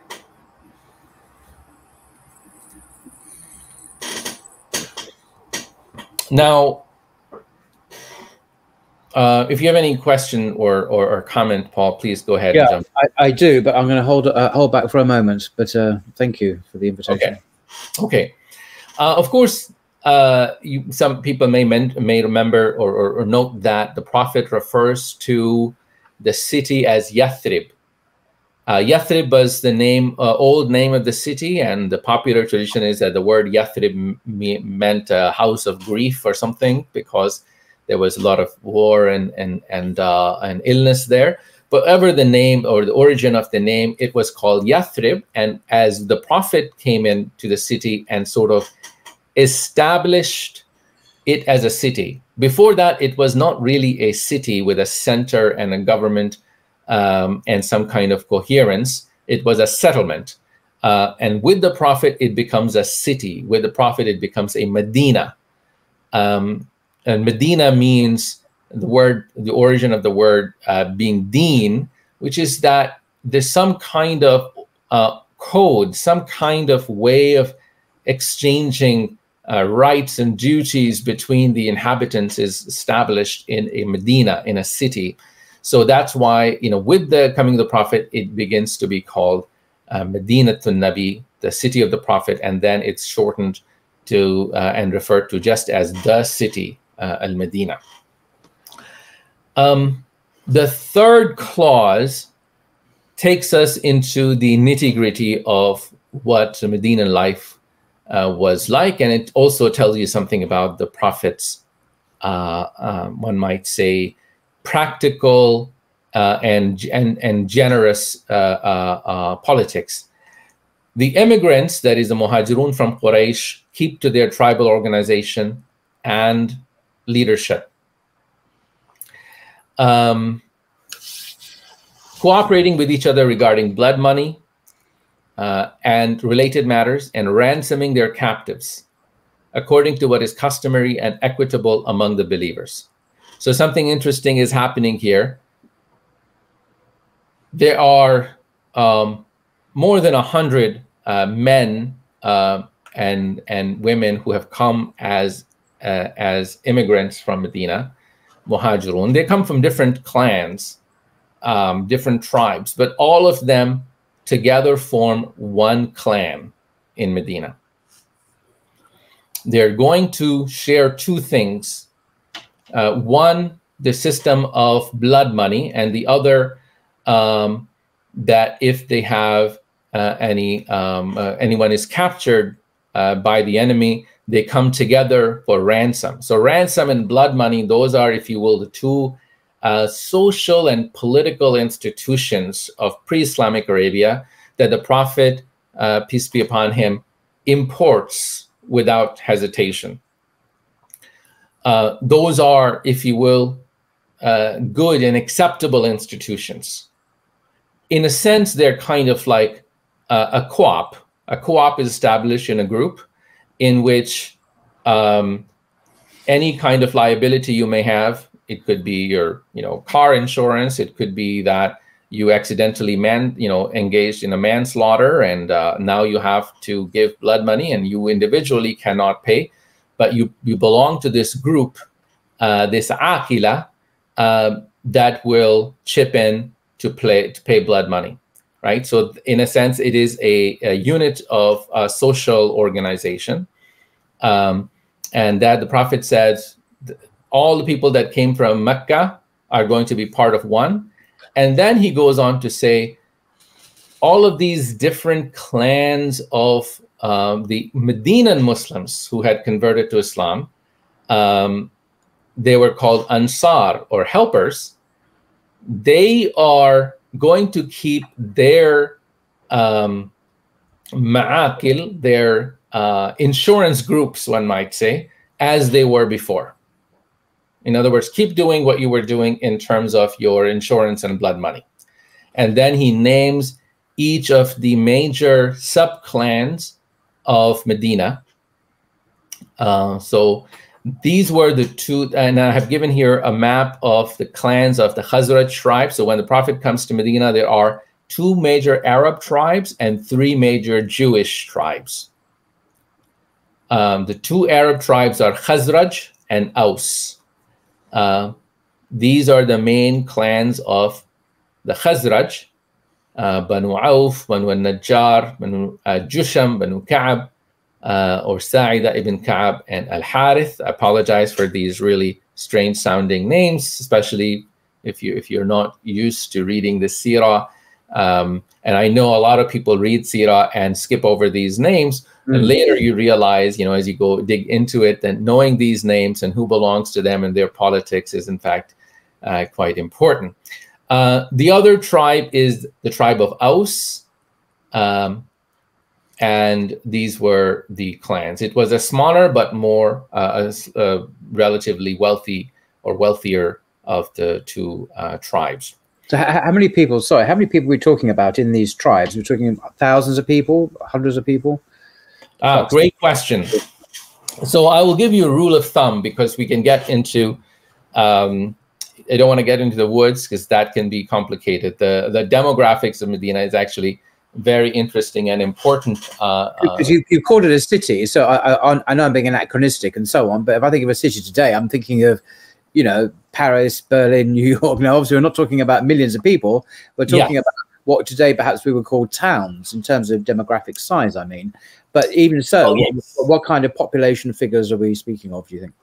Now, if you have any question or comment, Paul, please go ahead. Yeah, and jump. I do, but I'm going to hold back for a moment. But thank you for the invitation. Okay. Of course, some people may remember or note that the Prophet refers to the city as Yathrib. Yathrib was the old name of the city, and the popular tradition is that the word Yathrib meant a house of grief or something, because there was a lot of war and illness there. But ever the name or the origin of the name, it was called Yathrib. And as the Prophet came into the city and sort of established it as a city, before that it was not really a city with a center and a government and some kind of coherence. It was a settlement. And with the Prophet, it becomes a city. With the Prophet, it becomes a Medina. And Medina means the origin of the word being deen, which is that there's some kind of code, some kind of way of exchanging rights and duties between the inhabitants is established in a Medina, in a city. So that's why, with the coming of the Prophet, it begins to be called Medinatun Nabi, the city of the Prophet, and then it's shortened to and referred to just as the city, Al-Medina. The third clause takes us into the nitty-gritty of what Medinan life was like, and it also tells you something about the Prophet's, one might say, practical and generous politics. The immigrants, that is the Muhajirun from Quraysh, keep to their tribal organization and leadership. Cooperating with each other regarding blood money and related matters, and ransoming their captives according to what is customary and equitable among the believers. So something interesting is happening here. There are more than 100 men and women who have come as immigrants from Medina, Muhajirun. They come from different clans, different tribes, but all of them together form one clan in Medina. They're going to share two things. One, the system of blood money, and the other, that if they have anyone is captured by the enemy, they come together for ransom. So ransom and blood money, those are, if you will, the two social and political institutions of pre-Islamic Arabia that the Prophet, peace be upon him, imports without hesitation. Those are, if you will, good and acceptable institutions. In a sense, they're kind of like a co-op. A co-op is established in a group in which any kind of liability you may have, it could be your car insurance, it could be that you accidentally engaged in a manslaughter, and now you have to give blood money, and you individually cannot pay, but you belong to this group, this aqila, that will chip in to pay blood money, right? So in a sense, it is a unit of social organization, and that the Prophet says all the people that came from Mecca are going to be part of one. And then he goes on to say, all of these different clans of the Medinan Muslims who had converted to Islam, they were called Ansar, or helpers. They are going to keep their ma'akil, their insurance groups, one might say, as they were before. In other words, keep doing what you were doing in terms of your insurance and blood money. And then he names each of the major sub-clans of Medina. So these were the two, and I have given here a map of the clans of the Khazraj tribe. So when the Prophet comes to Medina, there are 2 major Arab tribes and 3 major Jewish tribes. The 2 Arab tribes are Khazraj and Aus. These are the main clans of the Khazraj, Banu Auf, Banu al-Najjar, Banu Jusham, Banu Ka'ab, or Sa'ida ibn Ka'ab, and Al-Harith. I apologize for these really strange sounding names, especially if you're not used to reading the Sirah. And I know a lot of people read Sirah and skip over these names. And later you realize, you know, as you go dig into it, that knowing these names and who belongs to them and their politics is in fact quite important. The other tribe is the tribe of Aus. And these were the clans. It was a smaller but more relatively wealthy or wealthier of the 2 tribes. So how many people, sorry, how many people are we talking about in these tribes? We're talking thousands of people, hundreds of people? Great question. So I will give you a rule of thumb, because we can get into, I don't want to get into the woods because that can be complicated. The demographics of Medina is actually very interesting and important. Because you called it a city, so I know I'm being anachronistic and so on, but if I think of a city today, I'm thinking of, you know, Paris, Berlin, New York. Now, obviously, we're not talking about millions of people. We're talking about what today perhaps we would call towns in terms of demographic size, I mean. But even so, what kind of population figures are we speaking of, do you think?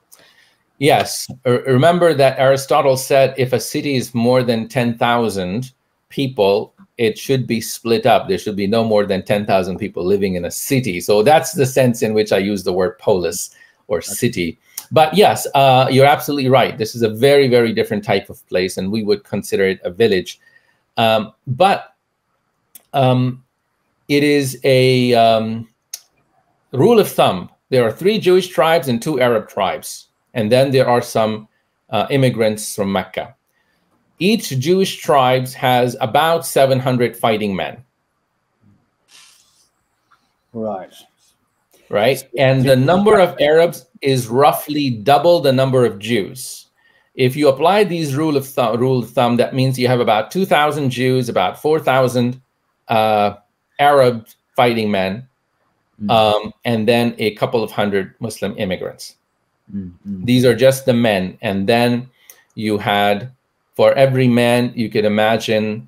Yes. Remember that Aristotle said if a city is more than 10,000 people, it should be split up. There should be no more than 10,000 people living in a city. So that's the sense in which I use the word polis, or city. But yes, you're absolutely right. This is a very, very different type of place, and we would consider it a village. But it is a rule of thumb. There are 3 Jewish tribes and 2 Arab tribes. And then there are some immigrants from Mecca. Each Jewish tribe has about 700 fighting men. Right. Right. And the number of Arabs is roughly double the number of Jews. If you apply these rule of thumb, that means you have about 2,000 Jews, about 4,000 Arab fighting men, and then a couple of hundred Muslim immigrants. These are just the men. And then you had, for every man, you could imagine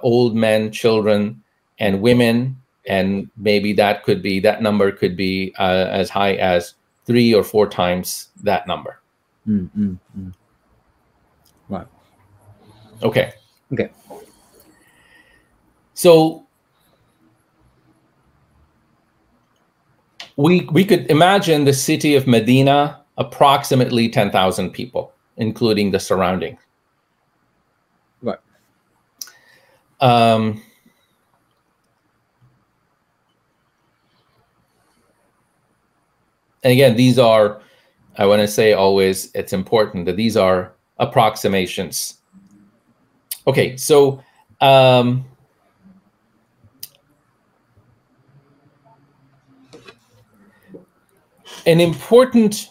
old men, children, and women. And maybe that number could be as high as 3 or 4 times that number. Right. Okay. Okay. So we could imagine the city of Medina approximately 10,000 people, including the surrounding. Right. And again, these are, I want to say always, it's important that these are approximations. Okay, so an important,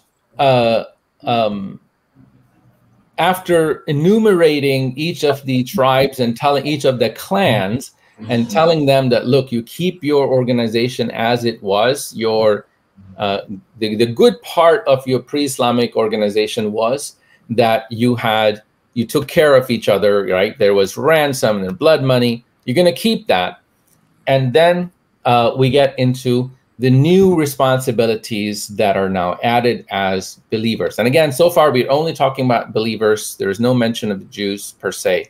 after enumerating each of the tribes and telling each of the clans and telling them that, look, you keep your organization as it was, your the good part of your pre-Islamic organization was that you took care of each other, right? There was ransom and blood money. You're going to keep that. And then we get into the new responsibilities that are now added as believers. And again, so far, we're only talking about believers. There is no mention of the Jews per se.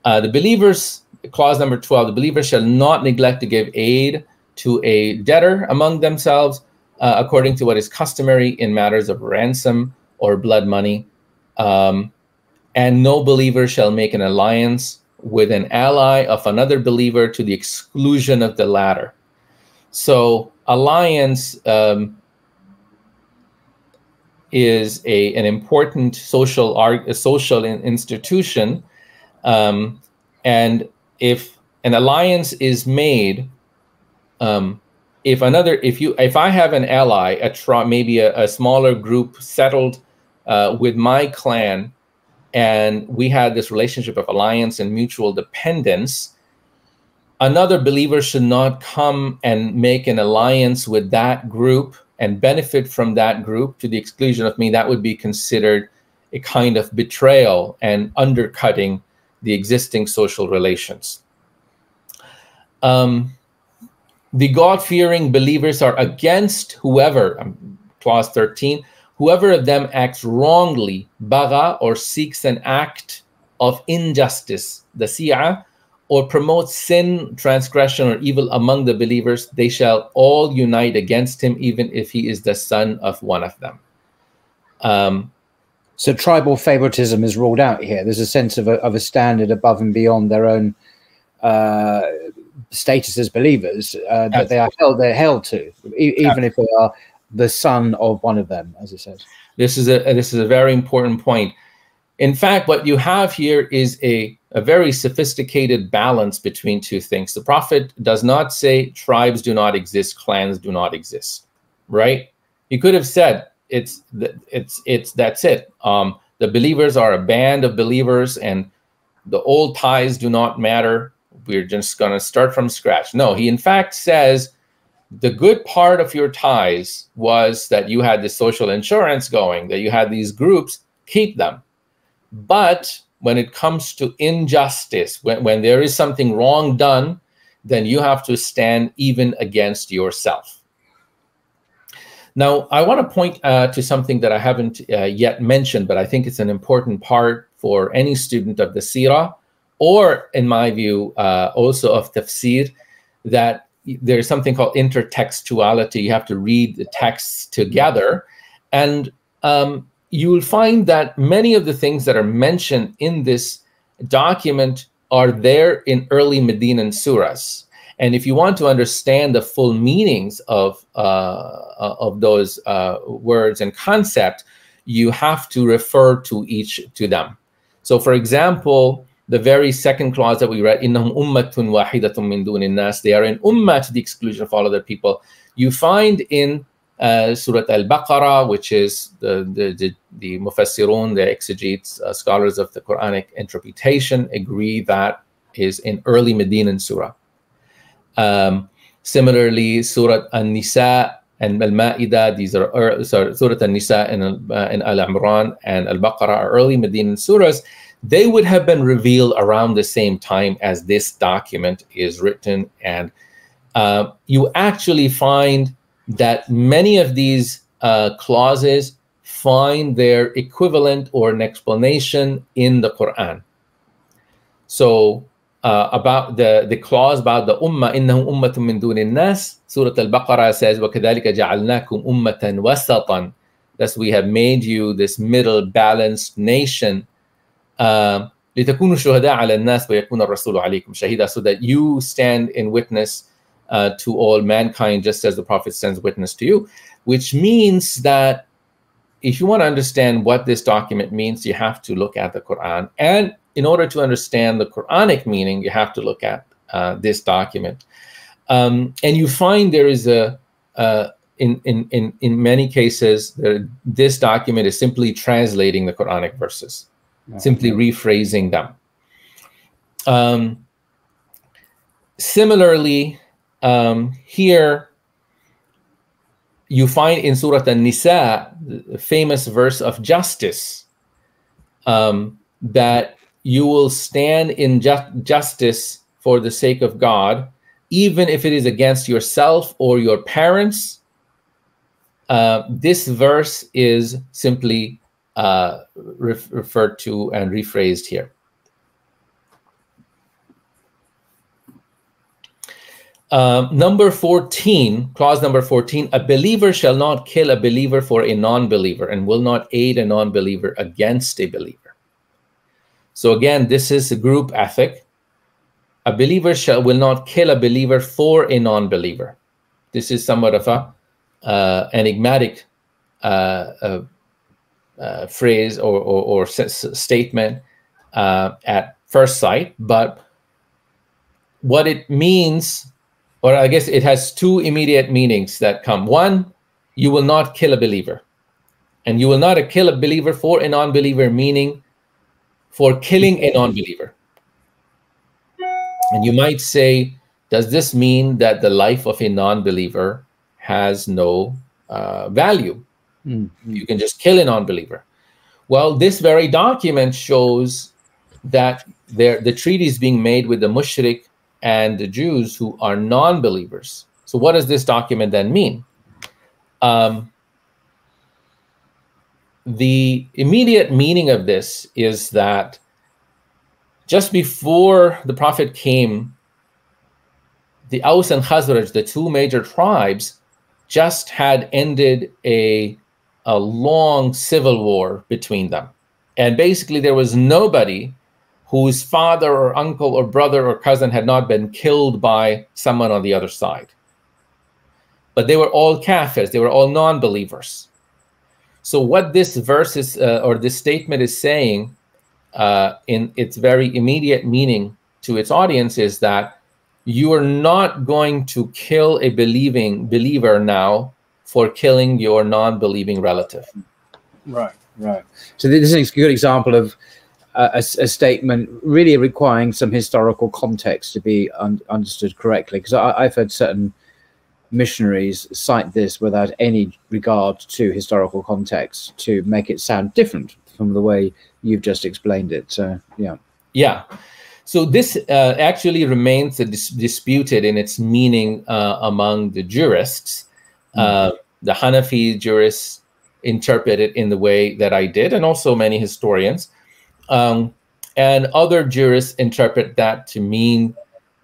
The believers clause number 12, the believers shall not neglect to give aid to a debtor among themselves, according to what is customary in matters of ransom or blood money. And no believer shall make an alliance with an ally of another believer to the exclusion of the latter. So alliance is an important social institution, and if an alliance is made, if I have an ally, maybe a smaller group settled with my clan, and we had this relationship of alliance and mutual dependence, another believer should not come and make an alliance with that group and benefit from that group to the exclusion of me. That would be considered a kind of betrayal and undercutting the existing social relations. The God-fearing believers are against whoever, clause 13, whoever of them acts wrongly, baga, or seeks an act of injustice, the si'ah, or promotes sin, transgression, or evil among the believers, they shall all unite against him, even if he is the son of one of them. So tribal favoritism is ruled out here. There's a sense of a standard above and beyond their own status as believers that they're held to, even if they are the son of one of them, as it says. This is a very important point. In fact, what you have here is a very sophisticated balance between two things. The Prophet does not say tribes do not exist, clans do not exist, right? He could have said that's it. The believers are a band of believers, and the old ties do not matter. We're just going to start from scratch. No, he in fact says the good part of your ties was that you had this social insurance going, that you had these groups, keep them. But when it comes to injustice, when there is something wrong done, then you have to stand even against yourself. Now, I want to point to something that I haven't yet mentioned, but I think it's an important part for any student of the Sirah, or in my view, also of tafsir, that there's something called intertextuality. You have to read the texts together. And you will find that many of the things that are mentioned in this document are there in early Medinan surahs. And if you want to understand the full meanings of those words and concept, you have to refer to them. So, for example, the very second clause that we read, "Innahum ummatun wahidatun min dunin nas," they are an ummah to the exclusion of all other people. You find in Surah Al-Baqarah, which is the Mufassirun, the exegetes, scholars of the Quranic interpretation, agree that is in early Medinan surah. Similarly, Surah An-Nisa and Al-Ma'idah, these are Surah An-Nisa and Al-Imran and Al-Baqarah are early Medinan surahs. They would have been revealed around the same time as this document is written. And you actually find that many of these clauses find their equivalent or an explanation in the Quran. So about the clause about the ummah, إِنَّهُمْ أُمَّةٌ مِّن دُونِ النَّاسِ, Surah Al-Baqarah says, وَكَذَلِكَ جَعَلْنَاكُمْ أُمَّةً وَسَطًا. Thus we have made you this middle balanced nation, لِتَكُونُوا شُهَدَاءَ عَلَى النَّاسِ وَيَكُونَ الرَّسُولُ عَلَيْكُمْ شَهِيدًا, so that you stand in witness to all mankind, just as the Prophet sends witness to you. Which means that if you want to understand what this document means, you have to look at the Quran. And in order to understand the Quranic meaning, you have to look at this document. And you find there is in many cases, this document is simply translating the Quranic verses, simply rephrasing them. Similarly, here you find in Surah An-Nisa, the famous verse of justice, that you will stand in justice for the sake of God, even if it is against yourself or your parents. This verse is simply referred to and rephrased here. Number 14, clause number 14, a believer shall not kill a believer for a non-believer and will not aid a non-believer against a believer. So again, this is a group ethic. A believer will not kill a believer for a non-believer. This is somewhat of a enigmatic phrase or statement at first sight, but what it means, or I guess it has two immediate meanings that come. One, you will not kill a believer, and you will not kill a believer for a non-believer, meaning for killing a non-believer. And you might say, does this mean that the life of a non-believer has no value? You can just kill a non-believer. Well, this very document shows that the treaty is being made with the mushrik and the Jews who are non-believers. So what does this document then mean? The immediate meaning of this is that just before the Prophet came, the Aus and Khazraj, the two major tribes, just had ended a long civil war between them. And basically there was nobody whose father or uncle or brother or cousin had not been killed by someone on the other side. But they were all kafirs, they were all non-believers. So what this verse is, or this statement is saying, in its very immediate meaning to its audience, is that you are not going to kill a believer now for killing your non-believing relative. Right, right. So this is a good example of a statement really requiring some historical context to be understood correctly, because I've heard certain missionaries cite this without any regard to historical context to make it sound different from the way you've just explained it. So yeah. So this actually remains disputed in its meaning among the jurists. The Hanafi jurists interpret it in the way that I did, and also many historians. And other jurists interpret that to mean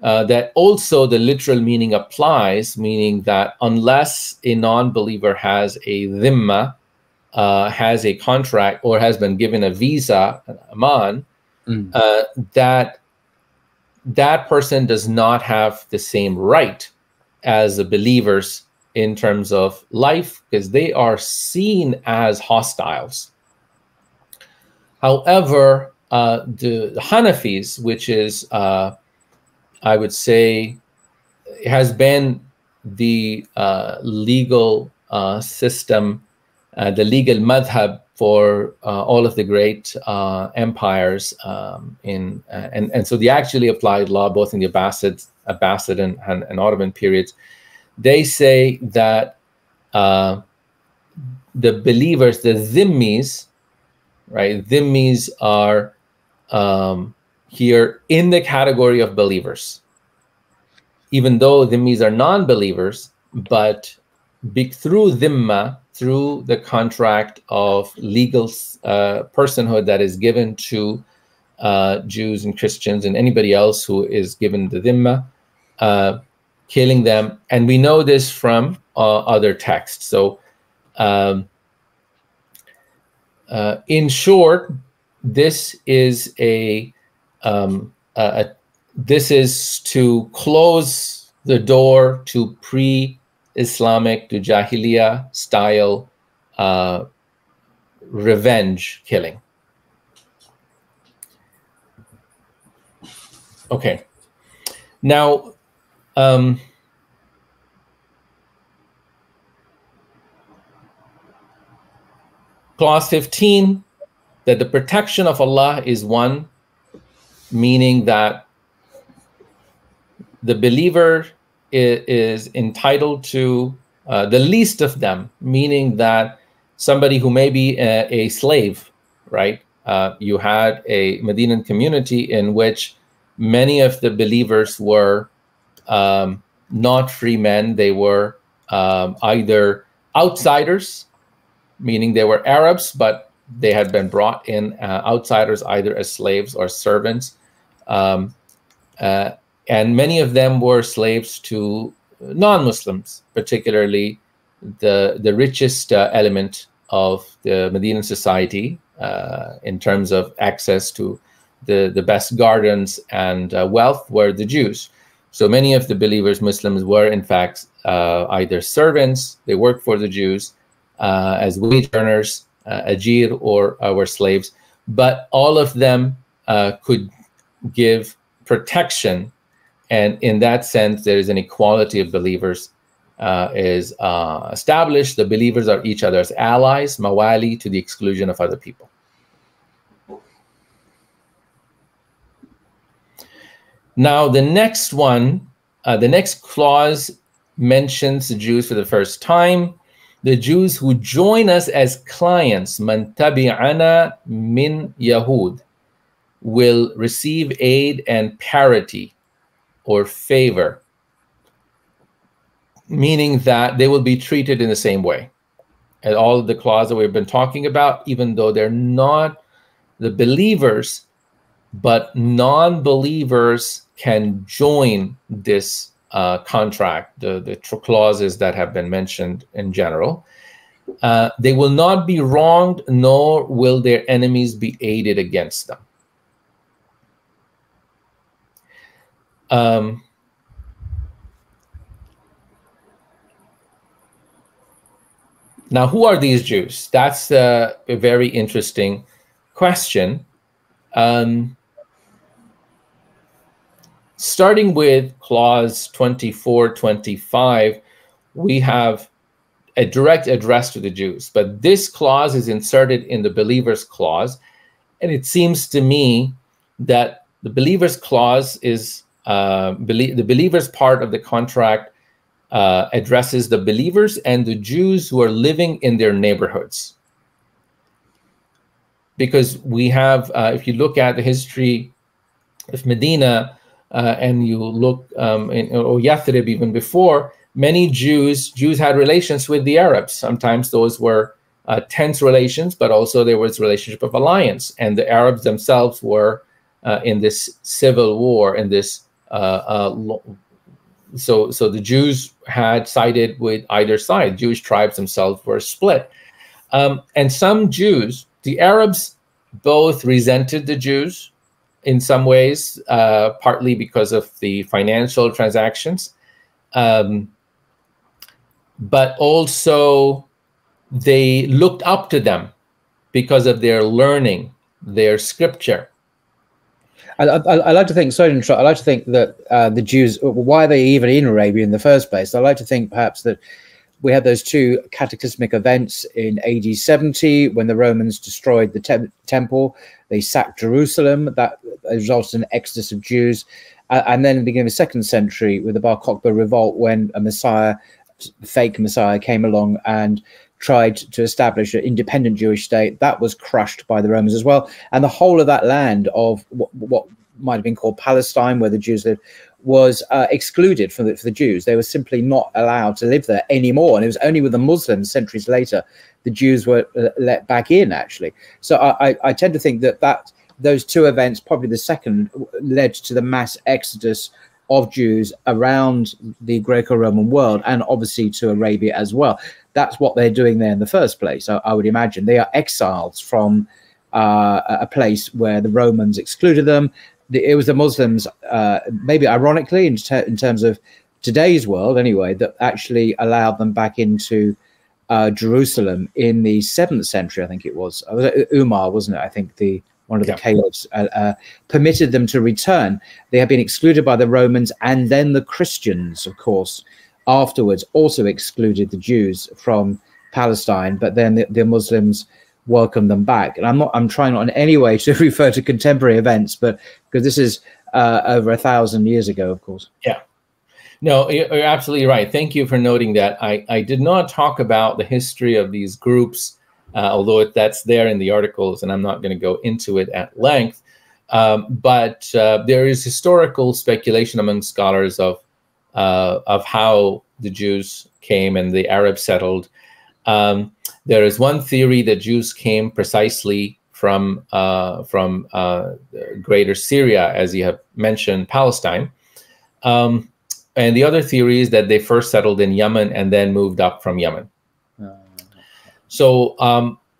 that also the literal meaning applies, meaning that unless a non-believer has a dhimma, has a contract, or has been given a visa, an aman, that person does not have the same right as the believers in terms of life, because they are seen as hostiles. However, the Hanafis, which is, I would say, has been the legal system, the legal madhab for all of the great empires, and so they actually applied law both in the Abbasid and Ottoman periods. They say that the believers, the dhimmis, right? Dhimmis are here in the category of believers, even though dhimmis are non-believers, but through dhimma, through the contract of legal personhood that is given to Jews and Christians and anybody else who is given the dhimma, killing them. And we know this from other texts. So in short, this is this is to close the door to pre-Islamic, to Jahiliyyah style revenge killing. Okay. Now, clause 15, that the protection of Allah is one, meaning that the believer is entitled to the least of them, meaning that somebody who may be a slave, right? You had a Medinan community in which many of the believers were not free men. They were either outsiders, meaning they were Arabs, but they had been brought in outsiders either as slaves or servants. and many of them were slaves to non-Muslims, particularly the richest element of the Medinan society in terms of access to the best gardens and wealth were the Jews. So many of the believers, Muslims, were in fact either servants, they worked for the Jews as wage earners, ajir, or were slaves. But all of them could give protection, and in that sense, there is an equality of believers is established. The believers are each other's allies, mawali, to the exclusion of other people. Now, the next one, the next clause mentions the Jews for the first time. The Jews who join us as clients, man tabi'ana min Yahud, will receive aid and parity or favor, meaning that they will be treated in the same way. And all of the clauses that we've been talking about, even though they're not the believers, but non-believers can join this contract, the clauses that have been mentioned in general. They will not be wronged, nor will their enemies be aided against them. Now, who are these Jews? That's a very interesting question. Starting with clause 24-25, we have a direct address to the Jews, but this clause is inserted in the believers clause, and it seems to me that the believers clause is the believers part of the contract addresses the believers and the Jews who are living in their neighborhoods. Because we have, if you look at the history of Medina, and you look or Yathrib even before, many Jews had relations with the Arabs. Sometimes those were tense relations, but also there was relationship of alliance. And the Arabs themselves were in this civil war, in this so the Jews had sided with either side. Jewish tribes themselves were split. And some Jews, the Arabs both resented the Jews in some ways, partly because of the financial transactions, but also they looked up to them because of their learning, their scripture. I like to think, sorry to interrupt, I like to think that the Jews, why are they even in Arabia in the first place? I like to think perhaps that we had those two cataclysmic events in AD 70 when the Romans destroyed the temple. They sacked Jerusalem. That resulted in an exodus of Jews. And then in the beginning of the 2nd century with the Bar Kokhba revolt, when a Messiah, fake Messiah, came along and tried to establish an independent Jewish state, that was crushed by the Romans as well. And the whole of that land of what might have been called Palestine, where the Jews lived, was excluded for the Jews. They were simply not allowed to live there anymore. And it was only with the Muslims centuries later the Jews were let back in, actually. So I tend to think that those two events, probably the second, led to the mass exodus of Jews around the Greco-Roman world, and obviously to Arabia as well. That's what they're doing there in the first place. I would imagine they are exiles from a place where the Romans excluded them. It was the Muslims, maybe ironically, in terms of today's world anyway, that actually allowed them back into Jerusalem in the 7th century, I think it was. Umar, wasn't it? I think one of the caliphs permitted them to return. They had been excluded by the Romans, and then the Christians, of course, afterwards also excluded the Jews from Palestine, but then the Muslims welcomed them back. And I'm trying not in any way to refer to contemporary events, but because this is over 1,000 years ago, of course. Yeah. No, you're absolutely right. Thank you for noting that. I did not talk about the history of these groups, although that's there in the articles, and I'm not going to go into it at length. But there is historical speculation among scholars of how the Jews came and the Arabs settled. There is one theory that Jews came precisely from greater Syria, as you have mentioned, Palestine. And the other theory is that they first settled in Yemen and then moved up from Yemen. So,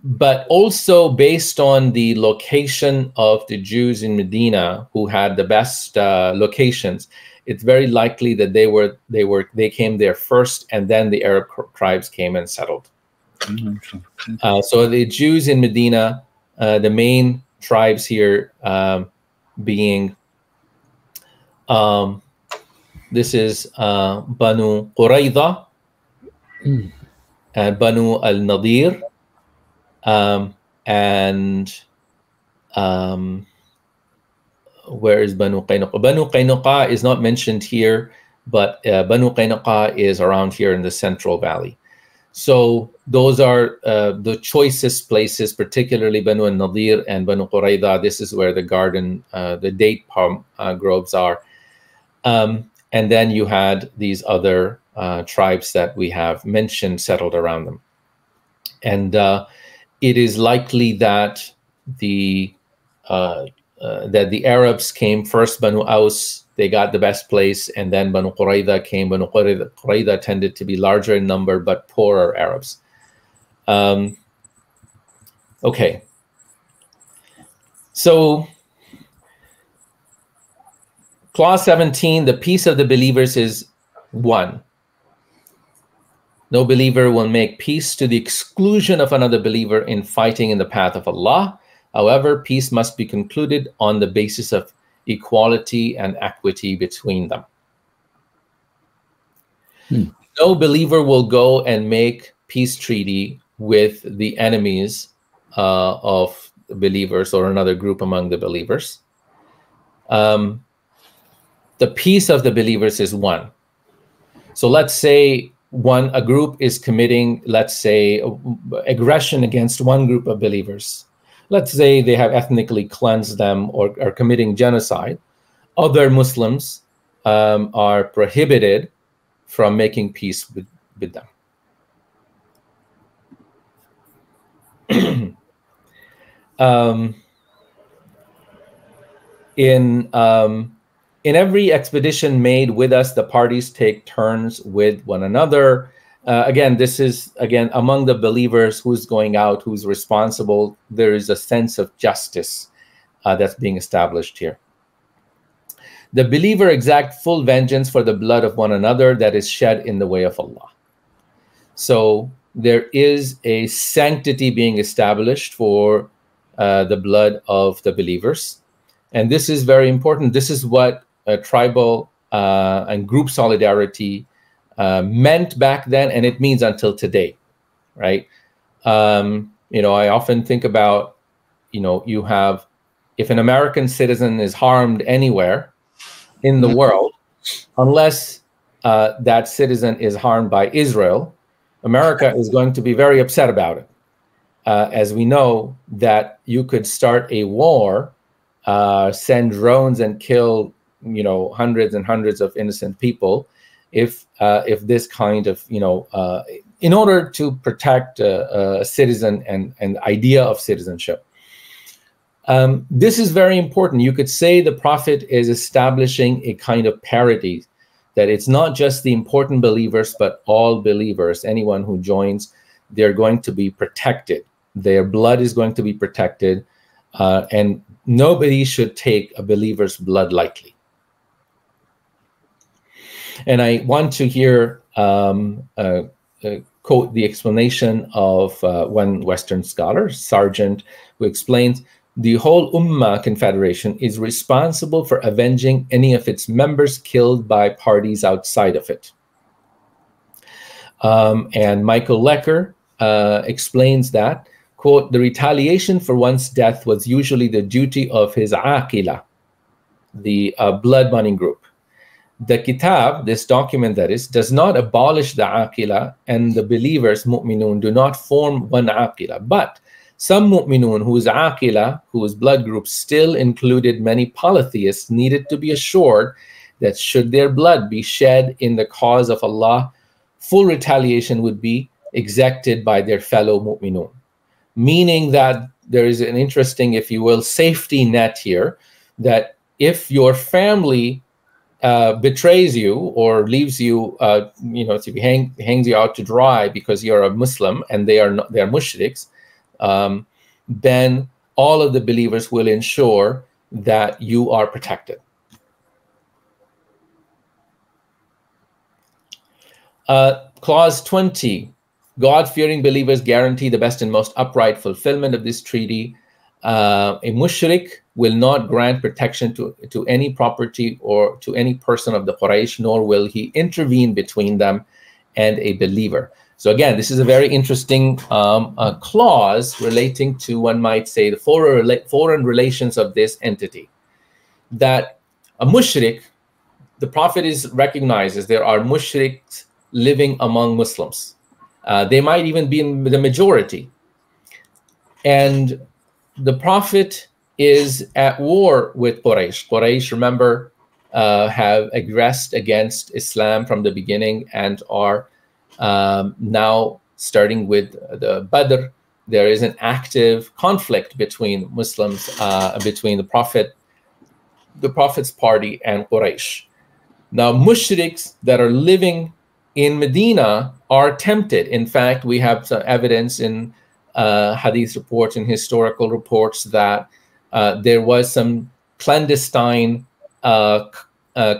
but also based on the location of the Jews in Medina, who had the best locations, it's very likely that they came there first, and then the Arab tribes came and settled. So the Jews in Medina, the main tribes here being, this is Banu Qurayza, Banu al-Nadir, and where is Banu Qaynuqa? Banu Qaynuqa is not mentioned here, but Banu Qaynuqa is around here in the Central Valley. So those are the choicest places, particularly Banu al-Nadir and Banu Qurayza. This is where the garden, the date palm groves are. And then you had these other tribes that we have mentioned settled around them. And it is likely that the Arabs came first, Banu Aus, they got the best place, and then Banu Qurayza came. Banu Qurayza tended to be larger in number, but poorer Arabs. Okay. So, clause 17, the peace of the believers is 1. No believer will make peace to the exclusion of another believer in fighting in the path of Allah. However, peace must be concluded on the basis of equality and equity between them. No believer will go and make peace treaty with the enemies of the believers or another group among the believers. The peace of the believers is 1. So let's say a group is committing, let's say, aggression against one group of believers. Let's say they have ethnically cleansed them or are committing genocide. Other Muslims are prohibited from making peace with them. In every expedition made with us, the parties take turns with one another. Again, this is, among the believers who's going out, who's responsible. There is a sense of justice that's being established here. The believer exact full vengeance for the blood of one another that is shed in the way of Allah. So there is a sanctity being established for the blood of the believers. And this is very important. This is what tribal and group solidarity meant back then, and it means until today, right? I often think about, you have, if an American citizen is harmed anywhere in the world, unless that citizen is harmed by Israel, America is going to be very upset about it. As we know that you could start a war, send drones and kill, hundreds and hundreds of innocent people, if this kind of, in order to protect a citizen and idea of citizenship. This is very important. You could say the Prophet is establishing a kind of parity, that it's not just the important believers, but all believers, anyone who joins, they're going to be protected. Their blood is going to be protected, and nobody should take a believer's blood lightly. And I want to hear quote the explanation of one Western scholar, Sargent, who explains, the whole Ummah Confederation is responsible for avenging any of its members killed by parties outside of it. And Michael Lecker explains that, quote, the retaliation for one's death was usually the duty of his aqila, the blood money group. The kitab, this document that is, does not abolish the aqila, and the believers, mu'minun, do not form one aqila. But some mu'minun whose aqila, whose blood group still included many polytheists, needed to be assured that should their blood be shed in the cause of Allah, full retaliation would be exacted by their fellow mu'minun. Meaning that there is an interesting, if you will, safety net here, that if your family betrays you or leaves you, to hangs you out to dry because you're a Muslim and they are mushriks, then all of the believers will ensure that you are protected. Clause 20, God-fearing believers guarantee the best and most upright fulfillment of this treaty. A mushrik will not grant protection to any property or to any person of the Quraysh, nor will he intervene between them and a believer. So again, this is a very interesting clause relating to, one might say, the foreign relations of this entity. That a mushrik, the Prophet recognizes there are mushriks living among Muslims. They might even be in the majority. And the Prophet is at war with Quraysh. Quraysh, remember, have aggressed against Islam from the beginning and are now, starting with the Badr, there is an active conflict between Muslims, between the Prophet's party and Quraysh. Now, mushriks that are living in Medina are tempted. In fact, we have some evidence in hadith reports and historical reports that there was some clandestine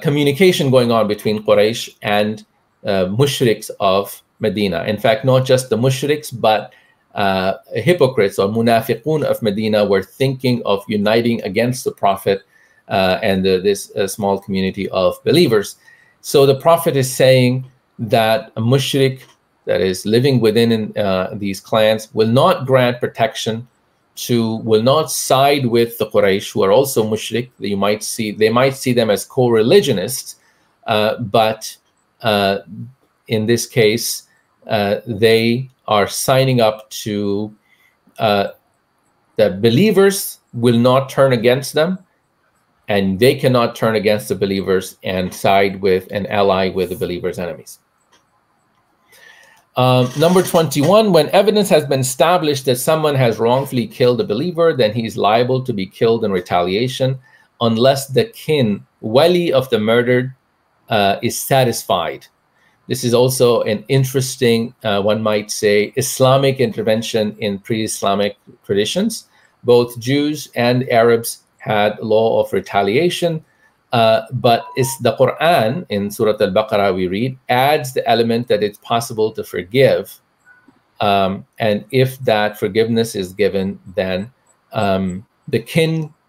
communication going on between Quraysh and mushriks of Medina. In fact, not just the mushriks, but hypocrites or munafiqun of Medina were thinking of uniting against the Prophet and this small community of believers. So the Prophet is saying that a mushrik that is living within these clans will not grant protection will not side with the Quraysh, who are also mushrik. They might see them as co-religionists, but in this case, they are signing up to the believers will not turn against them, and they cannot turn against the believers and side with and ally with the believers' enemies. Number 21, when evidence has been established that someone has wrongfully killed a believer, then he's liable to be killed in retaliation unless the wali of the murdered is satisfied. This is also an interesting, one might say, Islamic intervention in pre-Islamic traditions. Both Jews and Arabs had law of retaliation, but it's the Quran in Surah Al-Baqarah we read adds the element that it's possible to forgive, and if that forgiveness is given, then the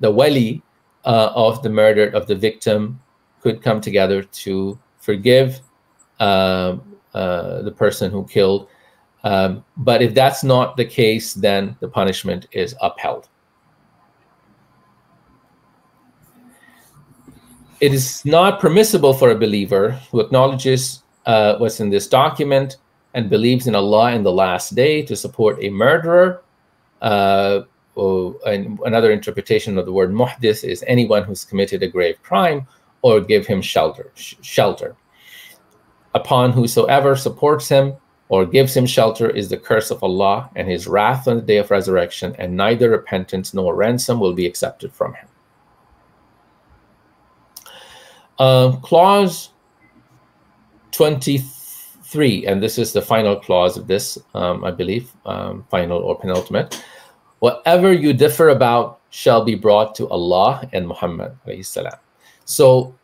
wali of the murdered of the victim could come together to forgive the person who killed. But if that's not the case, then the punishment is upheld. It is not permissible for a believer who acknowledges what's in this document and believes in Allah in the last day to support a murderer. And another interpretation of the word muhdith is anyone who's committed a grave crime, or give him shelter. Upon whosoever supports him or gives him shelter is the curse of Allah and his wrath on the day of resurrection, and neither repentance nor ransom will be accepted from him. Clause 23, and this is the final clause of this, I believe, final or penultimate. Whatever you differ about shall be brought to Allah and Muhammad alayhi salam. So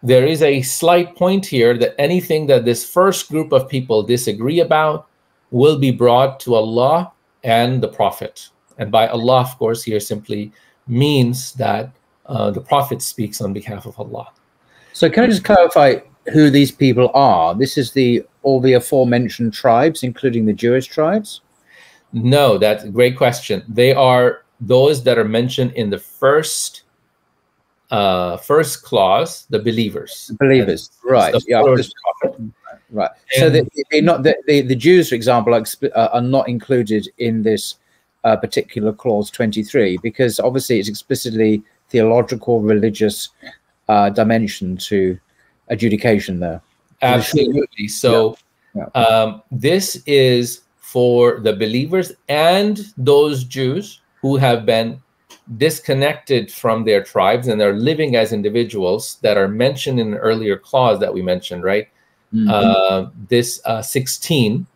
there is a slight point here that anything that this first group of people disagree about will be brought to Allah and the Prophet. And by Allah, of course, here simply means that the Prophet speaks on behalf of Allah. So can I just clarify who these people are? This is all the aforementioned tribes, including the Jewish tribes? No, that's a great question. They are those that are mentioned in the first clause, the believers. The believers, right? Yeah, right. So the Jews, for example, are not included in this particular clause 23, because obviously it's explicitly theological, religious dimension to adjudication there. Absolutely. So this is for the believers and those Jews who have been disconnected from their tribes and they're living as individuals that are mentioned in an earlier clause that we mentioned, right? This 16,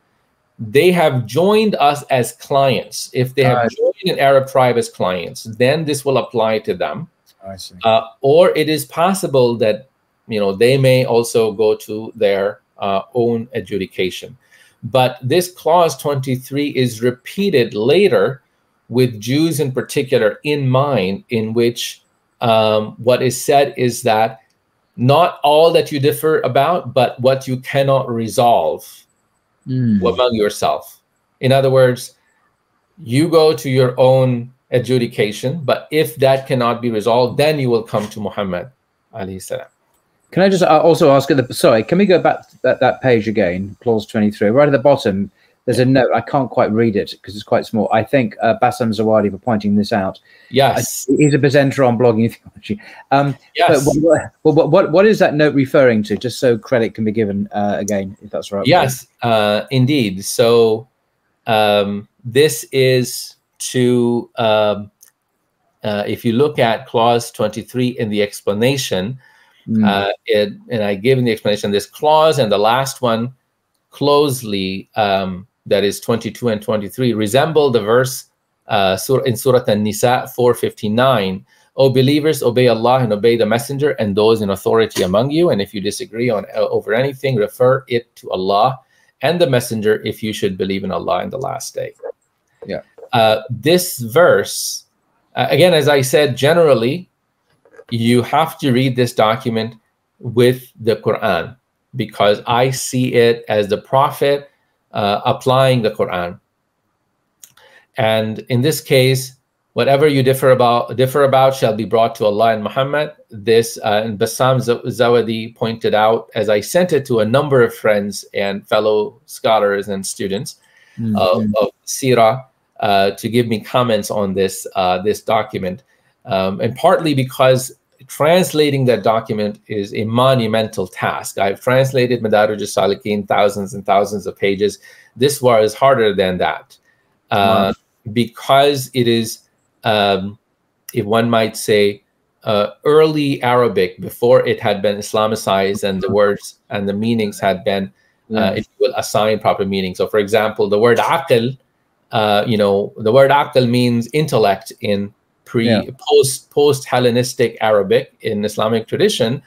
they have joined us as clients. If they have joined an Arab tribe as clients, then this will apply to them. I see. Or it is possible that, you know, they may also go to their own adjudication. But this clause 23 is repeated later with Jews in particular in mind, in which what is said is that not all that you differ about, but what you cannot resolve among yourself. In other words, you go to your own adjudication, but if that cannot be resolved, then you will come to Muhammad alayhi salam. Can I just also ask at the, sorry, can we go back to that page again, clause 23, right at the bottom? There's a note. I can't quite read it because it's quite small. I think Bassam Zawadi for pointing this out. Yes. He's a presenter on blogging theology. Yes. But what is that note referring to? Just so credit can be given again, if that's right. Yes, indeed. So this is to, if you look at clause 23 in the explanation, and I gave in the explanation this clause and the last one closely, that is 22 and 23, resemble the verse in Surah An-Nisa 459. O believers, obey Allah and obey the messenger and those in authority among you. And if you disagree over anything, refer it to Allah and the messenger if you should believe in Allah in the last day. Yeah. This verse, again, as I said, generally, you have to read this document with the Quran, because I see it as the Prophet applying the Quran. And in this case, whatever you differ about shall be brought to Allah and Muhammad. This, and Bassam Zawadi pointed out, as I sent it to a number of friends and fellow scholars and students of Sirah, to give me comments on this this document, and partly because translating that document is a monumental task. I've translated Madarij al-Salikin, thousands and thousands of pages. This was harder than that, because it is, if one might say, early Arabic before it had been Islamicized and the words and the meanings had been, if you will, assigned proper meaning. So, for example, the word aql, you know, the word aql means intellect in post-Hellenistic Arabic. In Islamic tradition,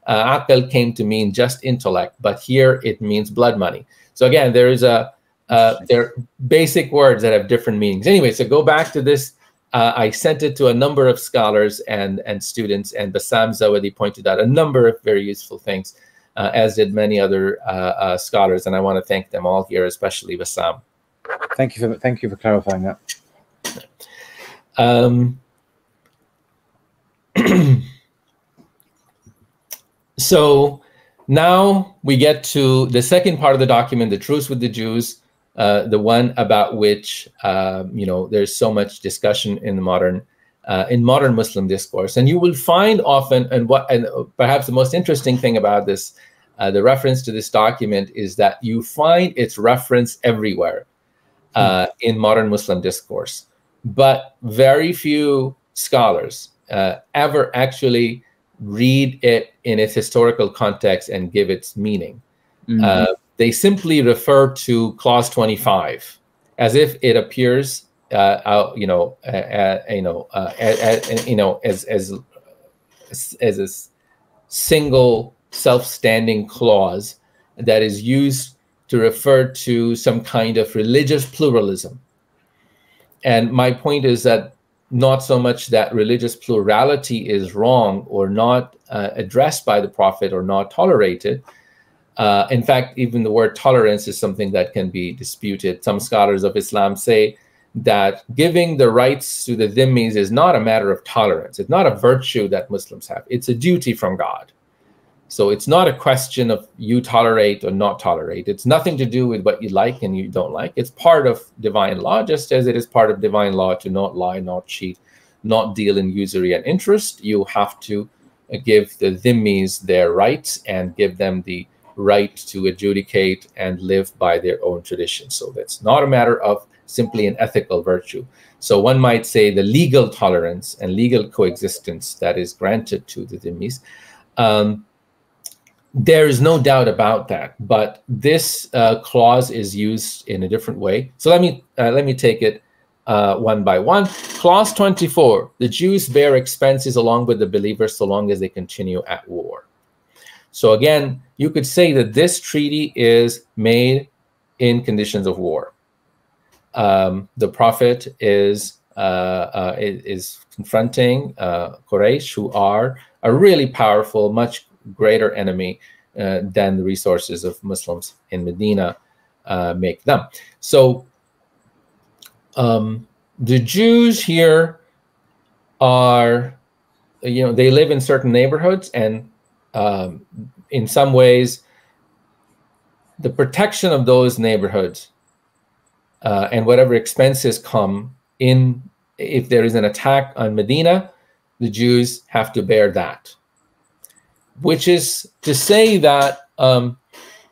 aql came to mean just intellect, but here it means blood money. So again, there is there are basic words that have different meanings. Anyway, so go back to this. I sent it to a number of scholars and students, and Bassam Zawadi pointed out a number of very useful things, as did many other scholars, and I want to thank them all here, especially Bassam. Thank you for clarifying that. So now we get to the second part of the document, the truce with the Jews, the one about which you know, there's so much discussion in the modern Muslim discourse, and you will find often, and perhaps the most interesting thing about this, the reference to this document, is that you find its reference everywhere in modern Muslim discourse, but very few scholars ever actually read it in its historical context and give its meaning. They simply refer to clause 25 as if it appears, you know, as a single self-standing clause that is used to refer to some kind of religious pluralism. And my point is that not so much that religious plurality is wrong or not addressed by the Prophet or not tolerated. In fact, even the word tolerance is something that can be disputed. Some scholars of Islam say that giving the rights to the dhimmis is not a matter of tolerance. It's not a virtue that Muslims have. It's a duty from God. So it's not a question of you tolerate or not tolerate. It's nothing to do with what you like and you don't like. It's part of divine law, just as it is part of divine law to not lie, not cheat, not deal in usury and interest. You have to give the dhimmis their rights and give them the right to adjudicate and live by their own tradition. So that's not a matter of simply an ethical virtue. So one might say the legal tolerance and legal coexistence that is granted to the dhimmis. There is no doubt about that, but this clause is used in a different way. So let me take it one by one. Clause 24, the Jews bear expenses along with the believers so long as they continue at war. So again, you could say that this treaty is made in conditions of war. The Prophet is confronting Quraysh, who are a really powerful, much greater enemy than the resources of Muslims in Medina make them. So the Jews here are, they live in certain neighborhoods, and in some ways, the protection of those neighborhoods and whatever expenses come in, if there is an attack on Medina, the Jews have to bear that. Which is to say that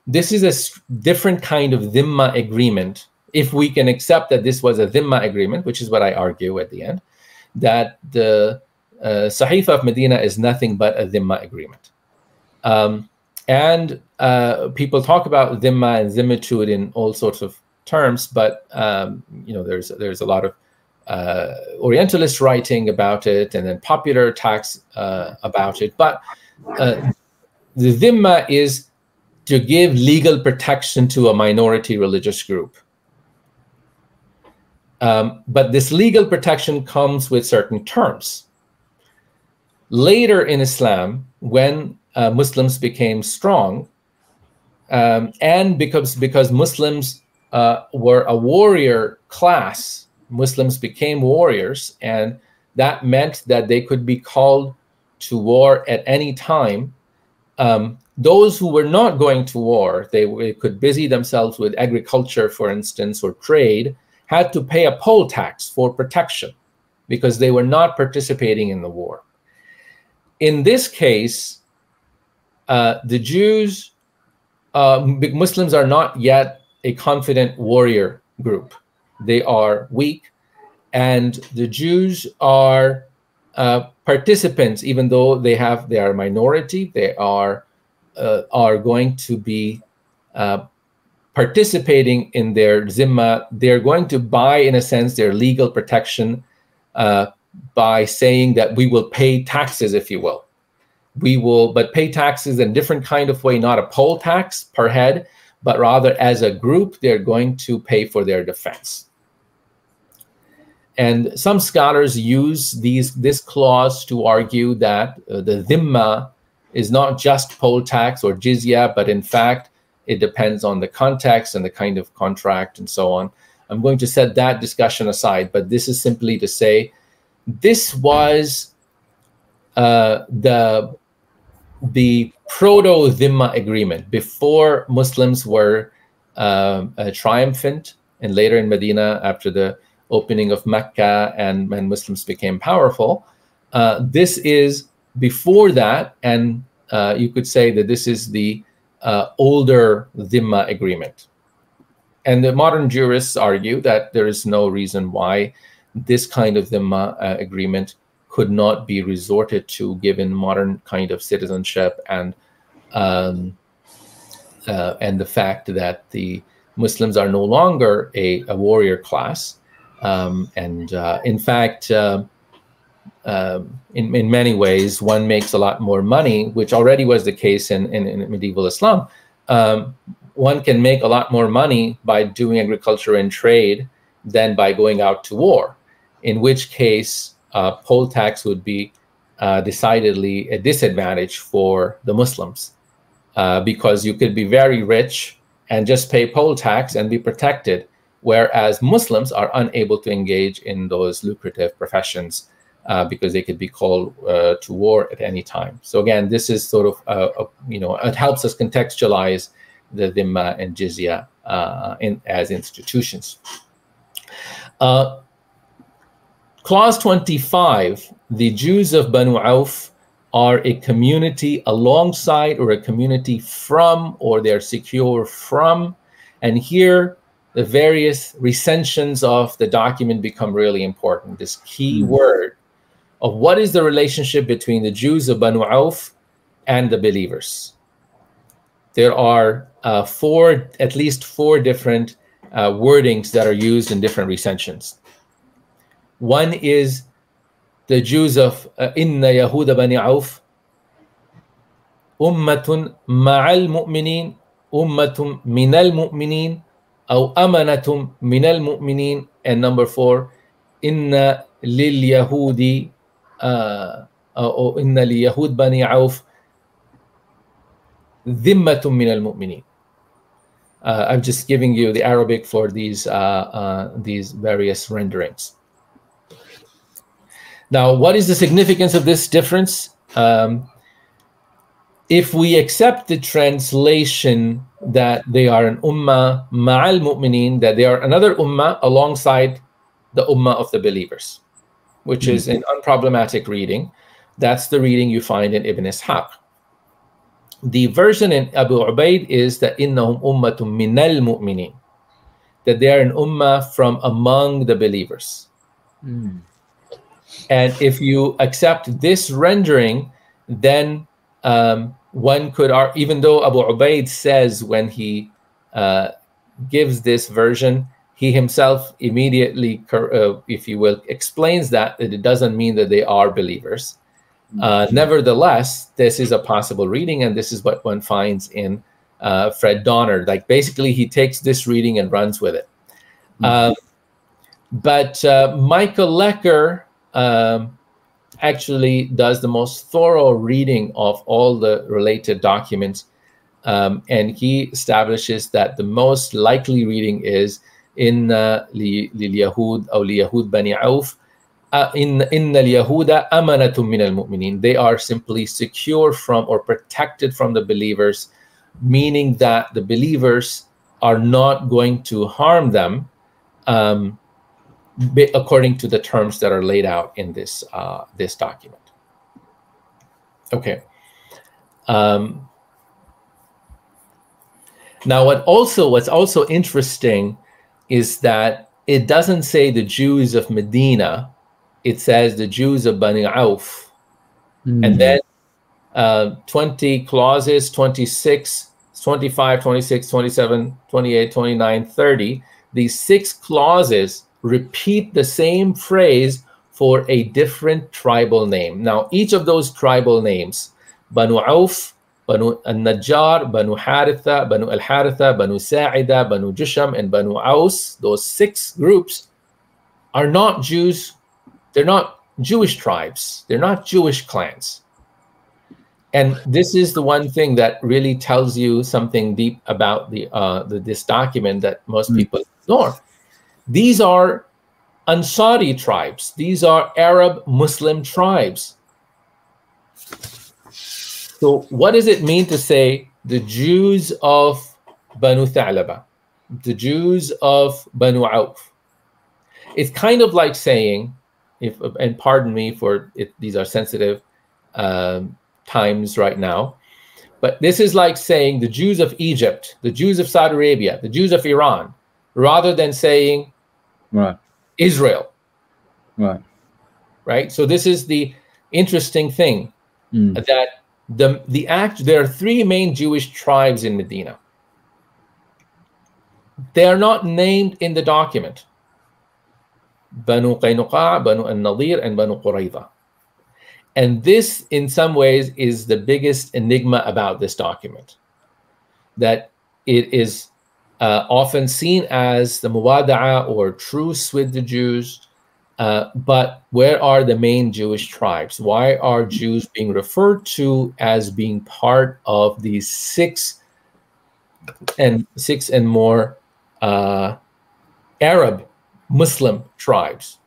this is a different kind of dhimma agreement, if we can accept that this was a dhimma agreement, which is what I argue at the end, that the Sahifa of Medina is nothing but a dhimma agreement. And people talk about dhimma and dhimmitude in all sorts of terms, but there's a lot of Orientalist writing about it, and then popular attacks about it. But the dhimma is to give legal protection to a minority religious group. But this legal protection comes with certain terms. Later in Islam, when Muslims became strong, and because Muslims were a warrior class, Muslims became warriors, and that meant that they could be called to war at any time. Those who were not going to war, they could busy themselves with agriculture, for instance, or trade, had to pay a poll tax for protection because they were not participating in the war. In this case, the Jews, Muslims are not yet a confident warrior group. They are weak, and the Jews are participants, even though they are a minority. They are going to be participating in their zimma. They're going to buy, in a sense, their legal protection by saying that we will pay taxes, if you will. We will, but pay taxes in a different kind of way, not a poll tax per head, but rather as a group, they're going to pay for their defense. And some scholars use this clause to argue that the dhimma is not just poll tax or jizya, but in fact, it depends on the context and the kind of contract and so on. I'm going to set that discussion aside, but this is simply to say this was the proto-dhimma agreement before Muslims were triumphant, and later in Medina after the opening of Mecca and when Muslims became powerful. This is before that, and you could say that this is the older dhimma agreement. And the modern jurists argue that there is no reason why this kind of dhimma agreement could not be resorted to given modern kind of citizenship and the fact that the Muslims are no longer a warrior class. In fact, in many ways, one makes a lot more money, which already was the case in medieval Islam. One can make a lot more money by doing agriculture and trade than by going out to war, in which case poll tax would be decidedly a disadvantage for the Muslims, because you could be very rich and just pay poll tax and be protected, whereas Muslims are unable to engage in those lucrative professions because they could be called to war at any time. So again, this is sort of, it helps us contextualize the dhimma and jizya as institutions. Clause 25, the Jews of Banu Auf are a community alongside or a community from, or they're secure from. And here the various recensions of the document become really important. This key word of what is the relationship between the Jews of Banu Auf and the believers. There are at least four different wordings that are used in different recensions. One is the Jews of Inna Yahuda Bani Auf Ummatun Ma'al Mu'minin Ummatum Minal Mu'minin Aw Amanatum Minal Mu'minin. And number four, Inna Lil Yahudi Inna Li Yahud Bani Auf Dhimmatum Minal Mu'minin. I'm just giving you the Arabic for these various renderings. Now, what is the significance of this difference? If we accept the translation that they are an ummah ma'al mu'minin, that they are another ummah alongside the ummah of the believers, which is an unproblematic reading. That's the reading you find in Ibn Ishaq. The version in Abu Ubaid is that innahum ummatum minal mu'minin, that they are an ummah from among the believers. And if you accept this rendering, then one could, even though Abu Ubaid says when he gives this version, he himself immediately, if you will, explains that it doesn't mean that they are believers. Nevertheless, this is a possible reading, and this is what one finds in Fred Donner. Like, basically, he takes this reading and runs with it. But Michael Lecker actually does the most thorough reading of all the related documents, and he establishes that the most likely reading is in Yahud or Yahud Bani Auf, Inna al-Yahuda amanatum min al-mu'minin. They are simply secure from or protected from the believers, meaning that the believers are not going to harm them according to the terms that are laid out in this this document. Okay. Now, what's also interesting is that it doesn't say the Jews of Medina. It says the Jews of Bani Auf. And then 20 clauses, 26, 25, 26, 27, 28, 29, 30. These 6 clauses repeat the same phrase for a different tribal name. Now, each of those tribal names, Banu Auf, Banu al-Najjar, Banu Haritha, Banu al-Haritha, Banu Sa'ida, Banu Jusham, and Banu Aus, those 6 groups are not Jews. They're not Jewish tribes. They're not Jewish clans. And this is the one thing that really tells you something deep about this document that most people ignore. These are Ansari tribes. These are Arab Muslim tribes. So what does it mean to say the Jews of Banu Tha'laba, the Jews of Banu Auf? It's kind of like saying, and pardon me for it, these are sensitive times right now, but this is like saying the Jews of Egypt, the Jews of Saudi Arabia, the Jews of Iran, rather than saying Israel. Right. So this is the interesting thing, that there are 3 main Jewish tribes in Medina. They are not named in the document. Banu Qaynuqa, Banu al-Nadir, and Banu Qurayza. And this, in some ways, is the biggest enigma about this document, that it is often seen as the muwada'a or truce with the Jews, but where are the main Jewish tribes? Why are Jews being referred to as being part of these 6 and more Arab Muslim tribes?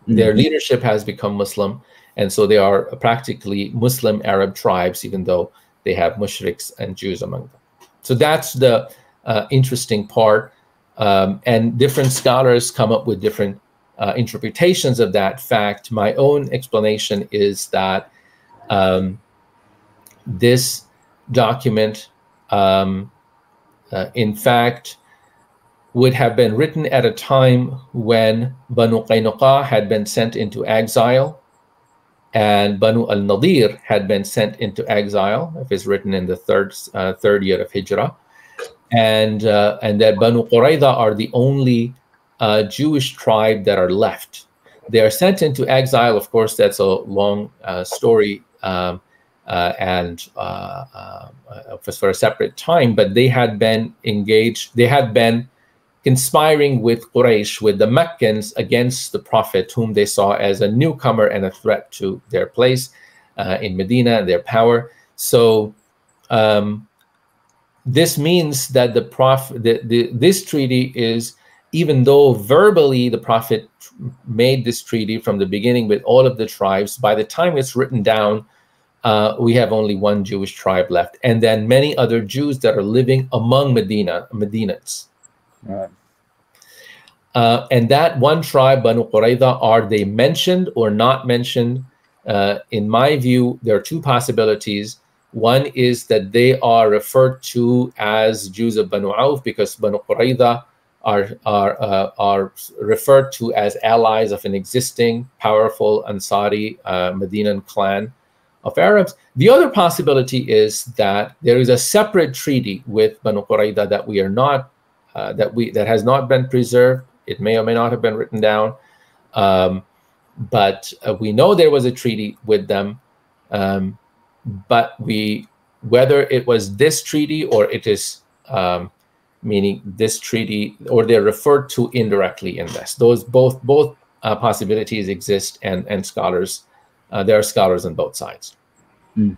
Their leadership has become Muslim, and so they are practically Muslim Arab tribes, even though they have mushriks and Jews among them. So that's the interesting part, and different scholars come up with different interpretations of that fact. My own explanation is that this document, in fact, would have been written at a time when Banu Qaynuqa had been sent into exile and Banu al-Nadir had been sent into exile, if it's written in the third year of Hijrah, and that Banu Qurayza are the only Jewish tribe that are left. They are sent into exile. Of course, that's a long story and for a separate time, but they had been engaged, they had been conspiring with Quraysh, with the Meccans, against the Prophet, whom they saw as a newcomer and a threat to their place in Medina and their power. So this means that this treaty is, even though verbally the Prophet made this treaty from the beginning with all of the tribes, by the time it's written down, we have only one Jewish tribe left, and then many other Jews that are living among Medinans. Right. And that one tribe, Banu Qurayza, are they mentioned or not mentioned? In my view, there are two possibilities. One is that they are referred to as Jews of Banu Auf, because Banu Qurayza are referred to as allies of an existing powerful Ansari Medinan clan of Arabs. The other possibility is that there is a separate treaty with Banu Qurayza that we are not that has not been preserved. It may or may not have been written down, but we know there was a treaty with them. But whether it was this treaty or it is meaning this treaty, or they're referred to indirectly in this. Those both possibilities exist, and scholars, there are scholars on both sides. Mm.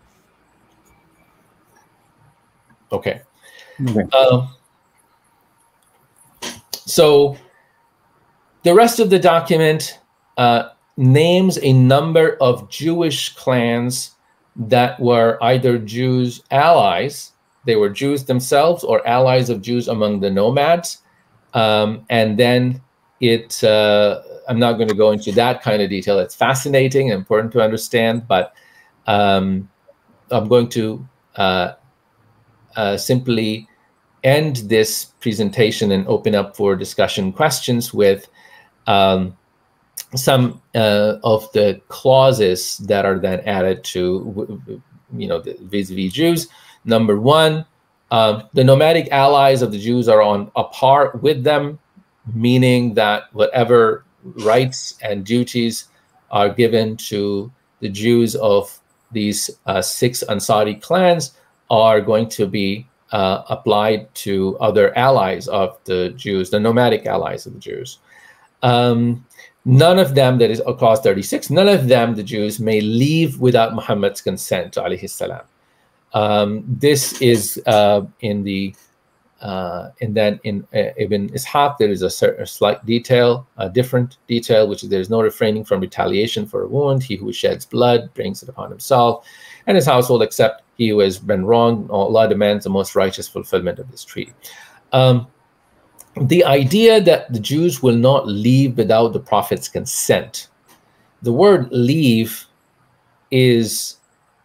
Okay. So the rest of the document names a number of Jewish clans that were either Jews allies, they were Jews themselves, or allies of Jews among the nomads. And then I'm not going to go into that kind of detail. It's fascinating and important to understand, but I'm going to simply end this presentation and open up for discussion questions with some of the clauses that are then added to, vis-a-vis Jews. Number one, the nomadic allies of the Jews are on a par with them, meaning that whatever rights and duties are given to the Jews of these 6 Ansari clans are going to be applied to other allies of the Jews, the nomadic allies of the Jews. None of them, that is clause 36, none of them, the Jews, may leave without Muhammad's consent, alayhi salam. This is in Ibn Ishaq, there is a slight detail, a different detail, which is there is no refraining from retaliation for a wound. He who sheds blood brings it upon himself and his household, except he who has been wronged. Allah demands the most righteous fulfillment of this treaty. The idea that the Jews will not leave without the Prophet's consent. The word leave is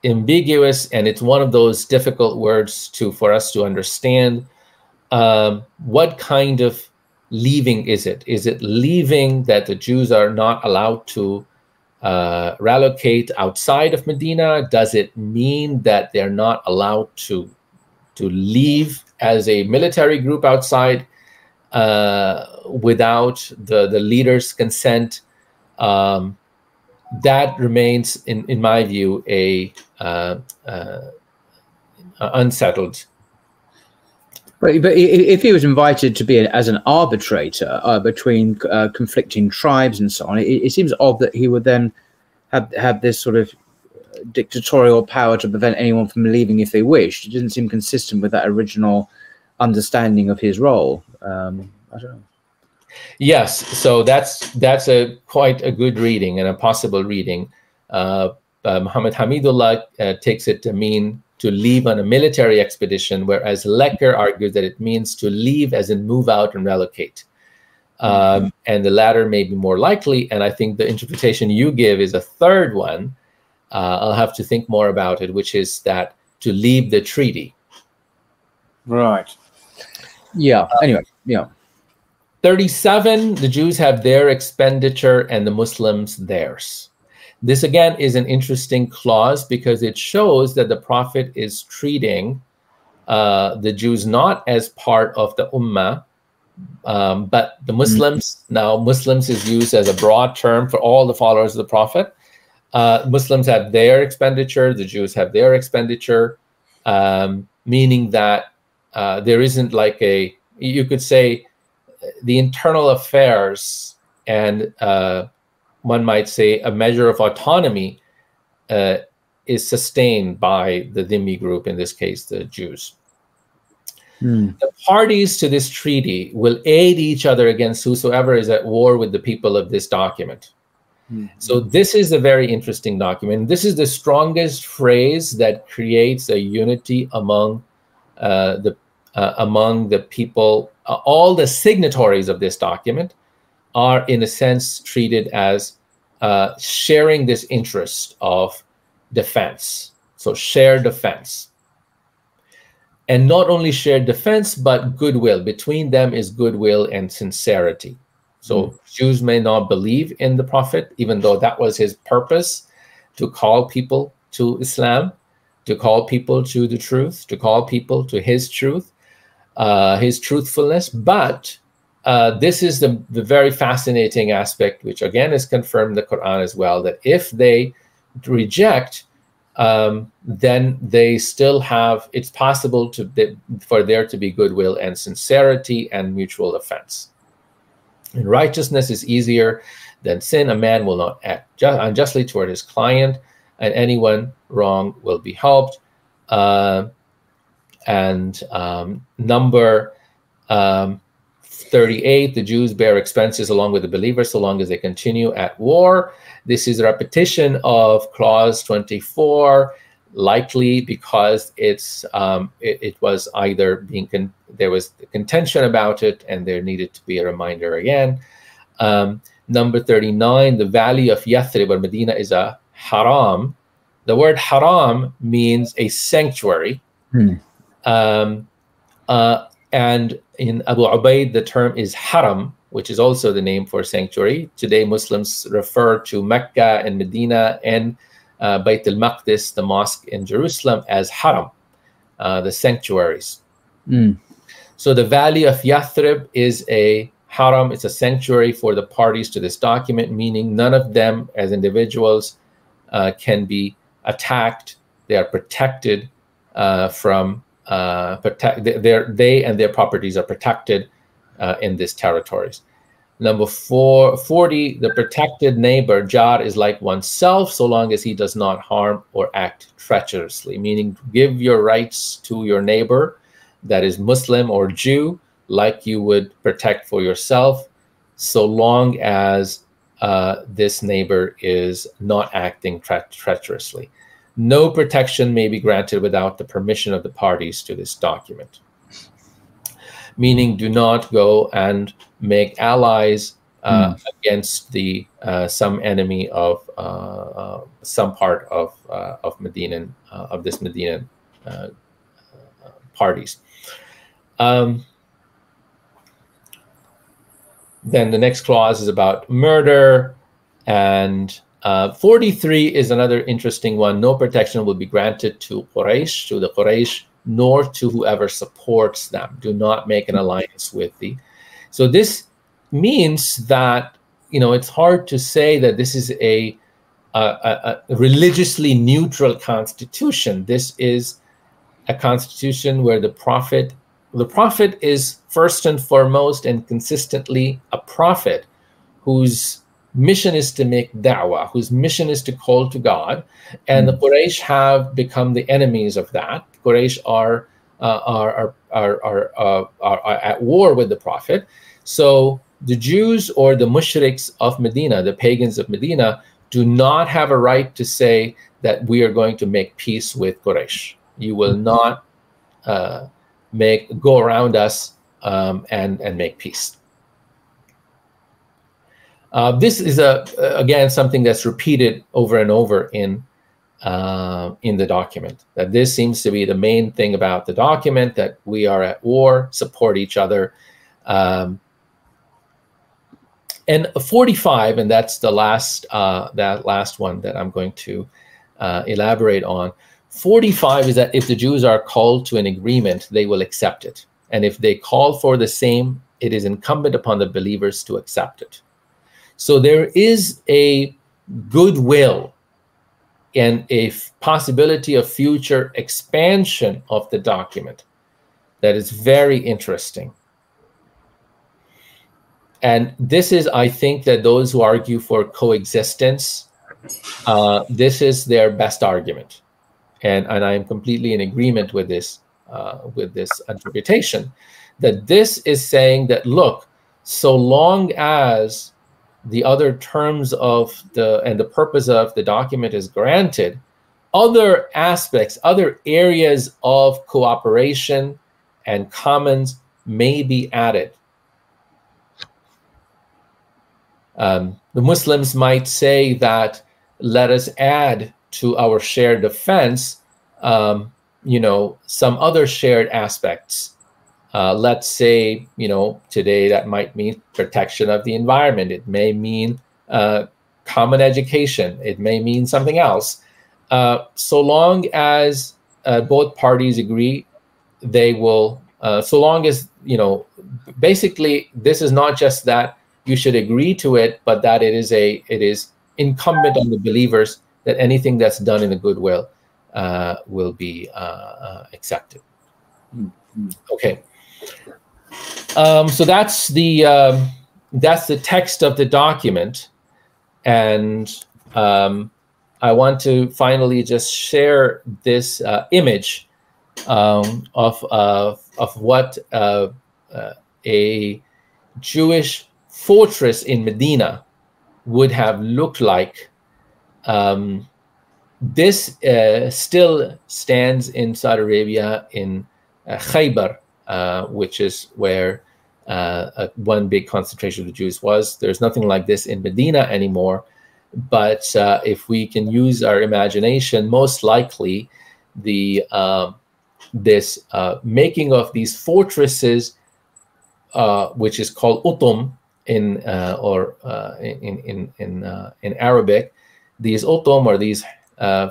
ambiguous, and it's one of those difficult words for us to understand. What kind of leaving is it? Is it leaving that the Jews are not allowed to relocate outside of Medina? Does it mean that they're not allowed to leave as a military group outside without the leader's consent? That remains, in my view, a unsettled. But if he was invited to be as an arbitrator between conflicting tribes and so on, it seems odd that he would then have this sort of dictatorial power to prevent anyone from leaving if they wished. It didn't seem consistent with that original understanding of his role. I don't know. Yes, so that's quite a good reading and a possible reading. Muhammad Hamidullah takes it to mean to leave on a military expedition, whereas Lecker argues that it means to leave as in move out and relocate. And the latter may be more likely, and I think the interpretation you give is a third one. I'll have to think more about it, which is that to leave the treaty. Right. Yeah, anyway, yeah. 37, the Jews have their expenditure and the Muslims theirs. This again is an interesting clause because it shows that the Prophet is treating the Jews not as part of the Ummah, but the Muslims. Now, Muslims is used as a broad term for all the followers of the Prophet. Muslims have their expenditure, the Jews have their expenditure, meaning that there isn't like you could say, the internal affairs and one might say a measure of autonomy is sustained by the Dhimmi group, in this case, the Jews. The parties to this treaty will aid each other against whosoever is at war with the people of this document. So this is a very interesting document. This is the strongest phrase that creates a unity among the people. All the signatories of this document are, in a sense, treated as sharing this interest of defense. So shared defense. And not only shared defense, but goodwill. Between them is goodwill and sincerity. So Jews may not believe in the Prophet, even though that was his purpose, to call people to Islam, to call people to the truth, to call people to his truth, his truthfulness. But this is the very fascinating aspect, which again is confirmed in the Quran as well, that if they reject, then they still have, it's possible for there to be goodwill and sincerity and mutual offense. And righteousness is easier than sin. A man will not act unjustly toward his client, and anyone wrong will be helped. Number 38, the Jews bear expenses along with the believers so long as they continue at war. This is a repetition of clause 24, likely because it was either there was contention about it and there needed to be a reminder again. Number 39, the valley of Yathrib or Medina is a haram. The word haram means a sanctuary. And in Abu Ubaid, the term is haram, which is also the name for sanctuary. Today, Muslims refer to Mecca and Medina and Bayt al-Maqdis, the mosque in Jerusalem, as haram, the sanctuaries. So the valley of Yathrib is a haram. It's a sanctuary for the parties to this document, meaning none of them as individuals can be attacked. They are protected from they and their properties are protected in these territories. Number 40, the protected neighbor, jar, is like oneself so long as he does not harm or act treacherously, meaning give your rights to your neighbor that is Muslim or Jew like you would protect for yourself, so long as this neighbor is not acting treacherously. No protection may be granted without the permission of the parties to this document. Meaning, do not go and make allies against some enemy of some part of Medina, of this Medinan parties. Then the next clause is about murder, and 43 is another interesting one. No protection will be granted to Quraysh, nor to whoever supports them. Do not make an alliance with thee. So this means that, it's hard to say that this is a religiously neutral constitution. This is a constitution where the prophet is first and foremost and consistently a prophet whose mission is to make da'wah, whose mission is to call to God, and the Quraysh have become the enemies of that. Quraysh are at war with the Prophet. So the Jews or the mushriks of Medina, the pagans of Medina, do not have a right to say that we are going to make peace with Quraysh. You will not go around us and make peace. This is again something that's repeated over and over in the document. That this seems to be the main thing about the document, that we are at war, support each other, And 45, and that's the last that last one that I'm going to elaborate on. 45 is that if the Jews are called to an agreement, they will accept it. And if they call for the same, it is incumbent upon the believers to accept it. So there is a goodwill and a possibility of future expansion of the document that is very interesting. And this is, I think, that those who argue for coexistence, this is their best argument. And I am completely in agreement with this interpretation, that this is saying that, look, so long as the other terms of and the purpose of the document is granted, other aspects, other areas of cooperation and commons may be added. The Muslims might say that, let us add to our shared defense, some other shared aspects. Let's say, today that might mean protection of the environment. It may mean common education. It may mean something else. So long as both parties agree, they will, so long as, basically this is not just that you should agree to it, but that it is incumbent on the believers that anything that's done in a goodwill will be accepted. Okay. So that's the text of the document, and I want to finally just share this image of what a Jewish fortress in Medina would have looked like. This still stands in Saudi Arabia in Khaybar, which is where one big concentration of the Jews was. There's nothing like this in Medina anymore. But if we can use our imagination, most likely this making of these fortresses, which is called utum in Arabic, these utum, or these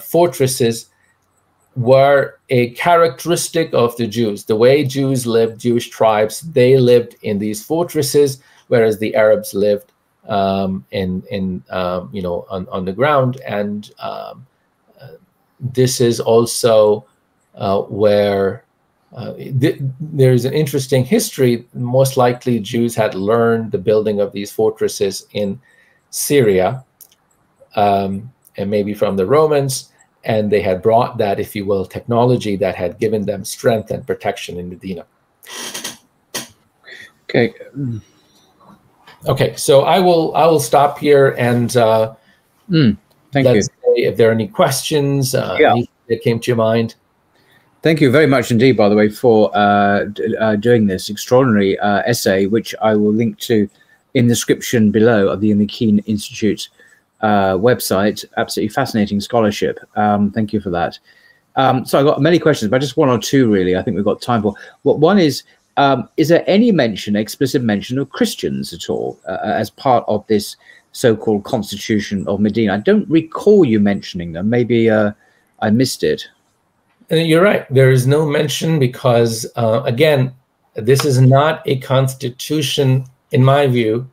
fortresses, were a characteristic of the Jews. The way Jews lived, Jewish tribes, they lived in these fortresses, whereas the Arabs lived on the ground. And this is also where there's an interesting history. Most likely Jews had learned the building of these fortresses in Syria, and maybe from the Romans, and they had brought that, if you will, technology that had given them strength and protection in Medina. Okay. Okay, so I will stop here, and thank you. Say if there are any questions anything that came to your mind. Thank you very much indeed, by the way, for doing this extraordinary essay, which I will link to in the description below of the Keen Institute website. Absolutely fascinating scholarship. Thank you for that. So I've got many questions, but just one or two really I think we've got time for. One is there any explicit mention of Christians at all as part of this so-called Constitution of Medina? I don't recall you mentioning them. Maybe I missed it. You're right. There is no mention because, again, this is not a constitution, in my view,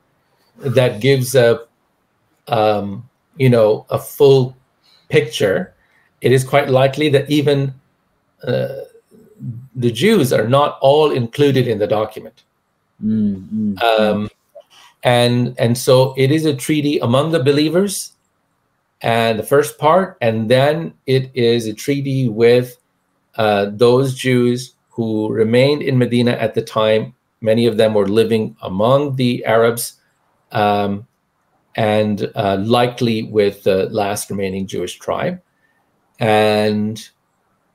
that gives a full picture. It is quite likely that even the Jews are not all included in the document. And so it is a treaty among the believers, and the first part, and then it is a treaty with those Jews who remained in Medina at the time. Many of them were living among the Arabs, and likely with the last remaining Jewish tribe. And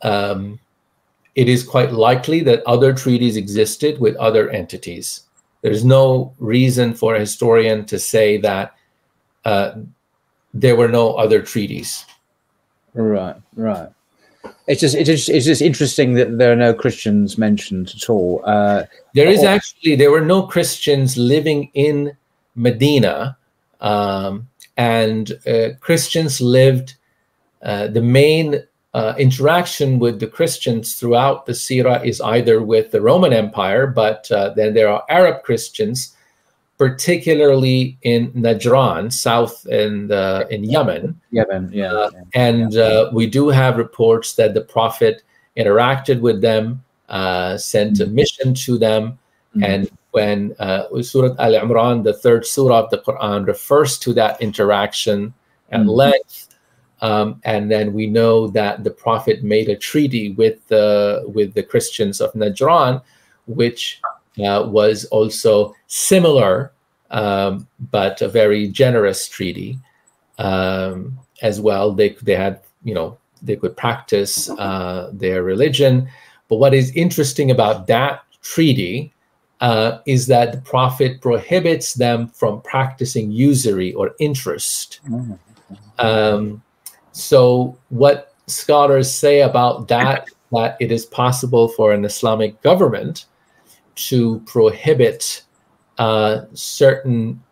it is quite likely that other treaties existed with other entities. There's no reason for a historian to say that there were no other treaties. Right. It's just interesting that there are no Christians mentioned at all. There were no Christians living in Medina, and Christians lived. The main interaction with the Christians throughout the Sirah is either with the Roman Empire, but then there are Arab Christians, particularly in Najran, south in Yemen. And we do have reports that the Prophet interacted with them, sent a mission to them, and when Surah Al-Imran, the third surah of the Quran, refers to that interaction at length. And then we know that the Prophet made a treaty with the Christians of Najran, which was also similar, but a very generous treaty as well. They had, they could practice their religion. But what is interesting about that treaty is that the Prophet prohibits them from practicing usury or interest. So what scholars say about that it is possible for an Islamic government to prohibit certain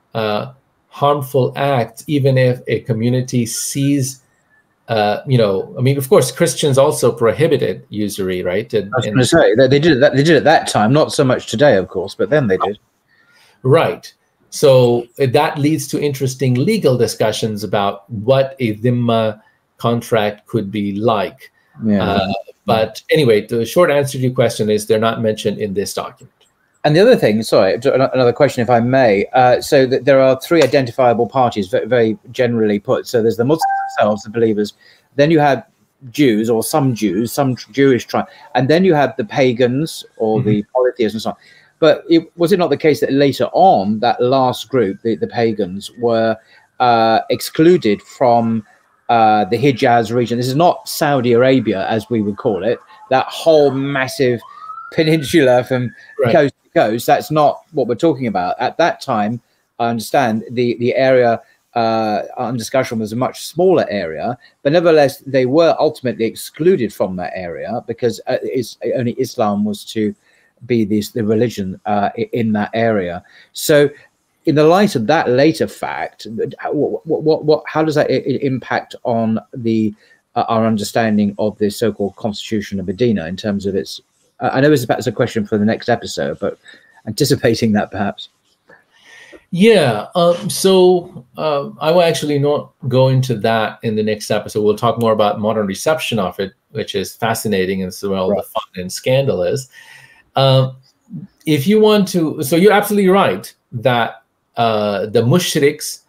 harmful acts, even if a community sees, I mean, of course, Christians also prohibited usury, right? I was going to say they did it. They did it at that time, not so much today, of course, but then they did. Right. So that leads to interesting legal discussions about what a dhimma contract could be like. But anyway, the short answer to your question is they're not mentioned in this document. And the other thing, sorry, another question, if I may. So that there are three identifiable parties, very generally put. So there's the Muslims themselves, the believers. Then you have Jews, or some Jews, some Jewish tribe, and then you have the pagans or the polytheists and so on. But was it not the case that later on, that last group, the pagans, were excluded from the Hijaz region? This is not Saudi Arabia, as we would call it, that whole massive peninsula from coast to coast. That's not what we're talking about. At that time, I understand the area under discussion was a much smaller area, but nevertheless, they were ultimately excluded from that area because only Islam was to be the religion in that area. So in the light of that later fact, how does that impact on our understanding of the so-called Constitution of Medina in terms of its? I know it's a question for the next episode, but anticipating that perhaps. Yeah. So I will actually not go into that in the next episode. We'll talk more about modern reception of it, which is fascinating and so well the fun and scandal is. If you want to, so you're absolutely right that the mushriks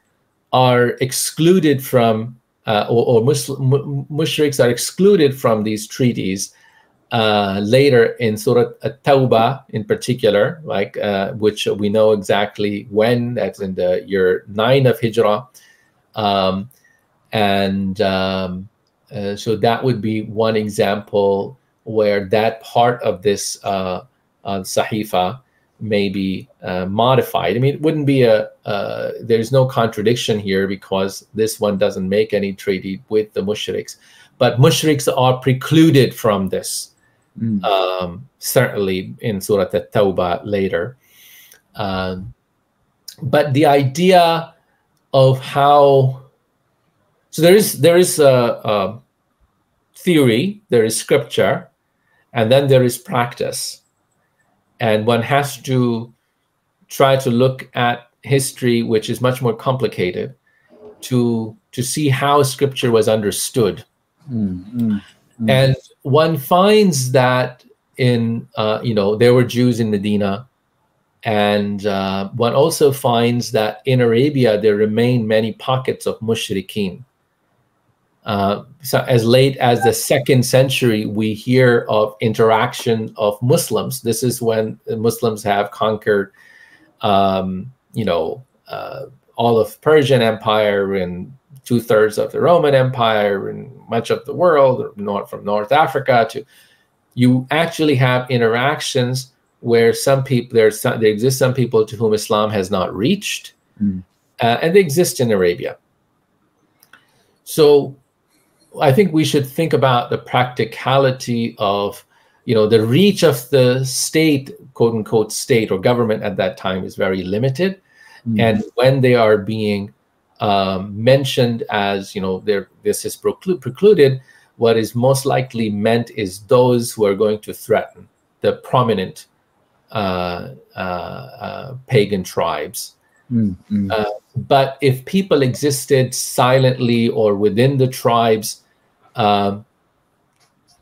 are excluded from, or mushriks are excluded from these treaties later in Surah At-Tawbah in particular, like which we know exactly when. That's in the year 9 of Hijrah, so that would be one example where that part of this Sahifa may be modified. I mean, it wouldn't be there's no contradiction here because this one doesn't make any treaty with the mushriks, but mushriks are precluded from this, certainly in Surah At-Tawbah later. But the idea of how, so there is a theory, there is scripture, and then there is practice. And one has to try to look at history, which is much more complicated, to see how scripture was understood. And one finds that in, there were Jews in Medina, and one also finds that in Arabia, there remain many pockets of mushrikeen. So as late as the 2nd century, we hear of interaction of Muslims. This is when the Muslims have conquered, all of Persian Empire and 2/3 of the Roman Empire and much of the world, from North Africa to. You actually have interactions where some people there exist some people to whom Islam has not reached, and they exist in Arabia. So I think we should think about the practicality of, the reach of the state, quote unquote, state or government at that time is very limited. And when they are being mentioned as, this is precluded, what is most likely meant is those who are going to threaten the prominent pagan tribes. But if people existed silently or within the tribes,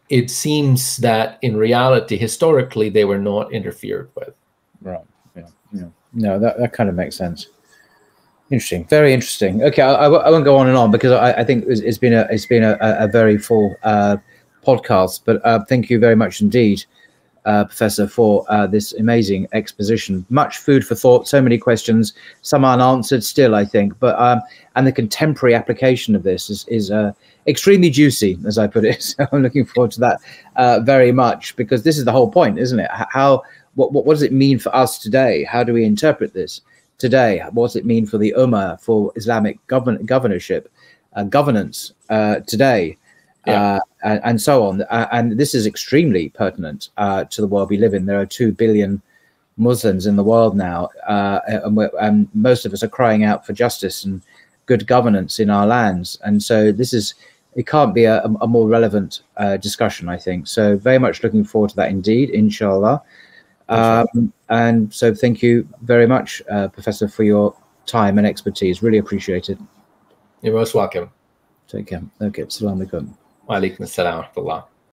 it seems that in reality, historically, they were not interfered with. Right. Yeah. No, that kind of makes sense. Interesting. Very interesting. Okay, I won't go on and on because I think it's been a very full podcast. But thank you very much indeed, Professor, for this amazing exposition. Much food for thought. So many questions, some unanswered still, I think. But and the contemporary application of this is extremely juicy, as I put it. So I'm looking forward to that very much, because this is the whole point, isn't it? What does it mean for us today? How do we interpret this today? What does it mean for the Ummah, for Islamic governorship, governance today? And so on. And this is extremely pertinent to the world we live in. There are 2 billion Muslims in the world now, and most of us are crying out for justice and good governance in our lands. And so it can't be a more relevant discussion, I think. So very much looking forward to that indeed, inshallah. And so thank you very much, Professor, for your time and expertise. Really appreciate it. You're most welcome. Take care. Okay. Assalamu alaikum. Wa alaikum assalam wa rahmatullah.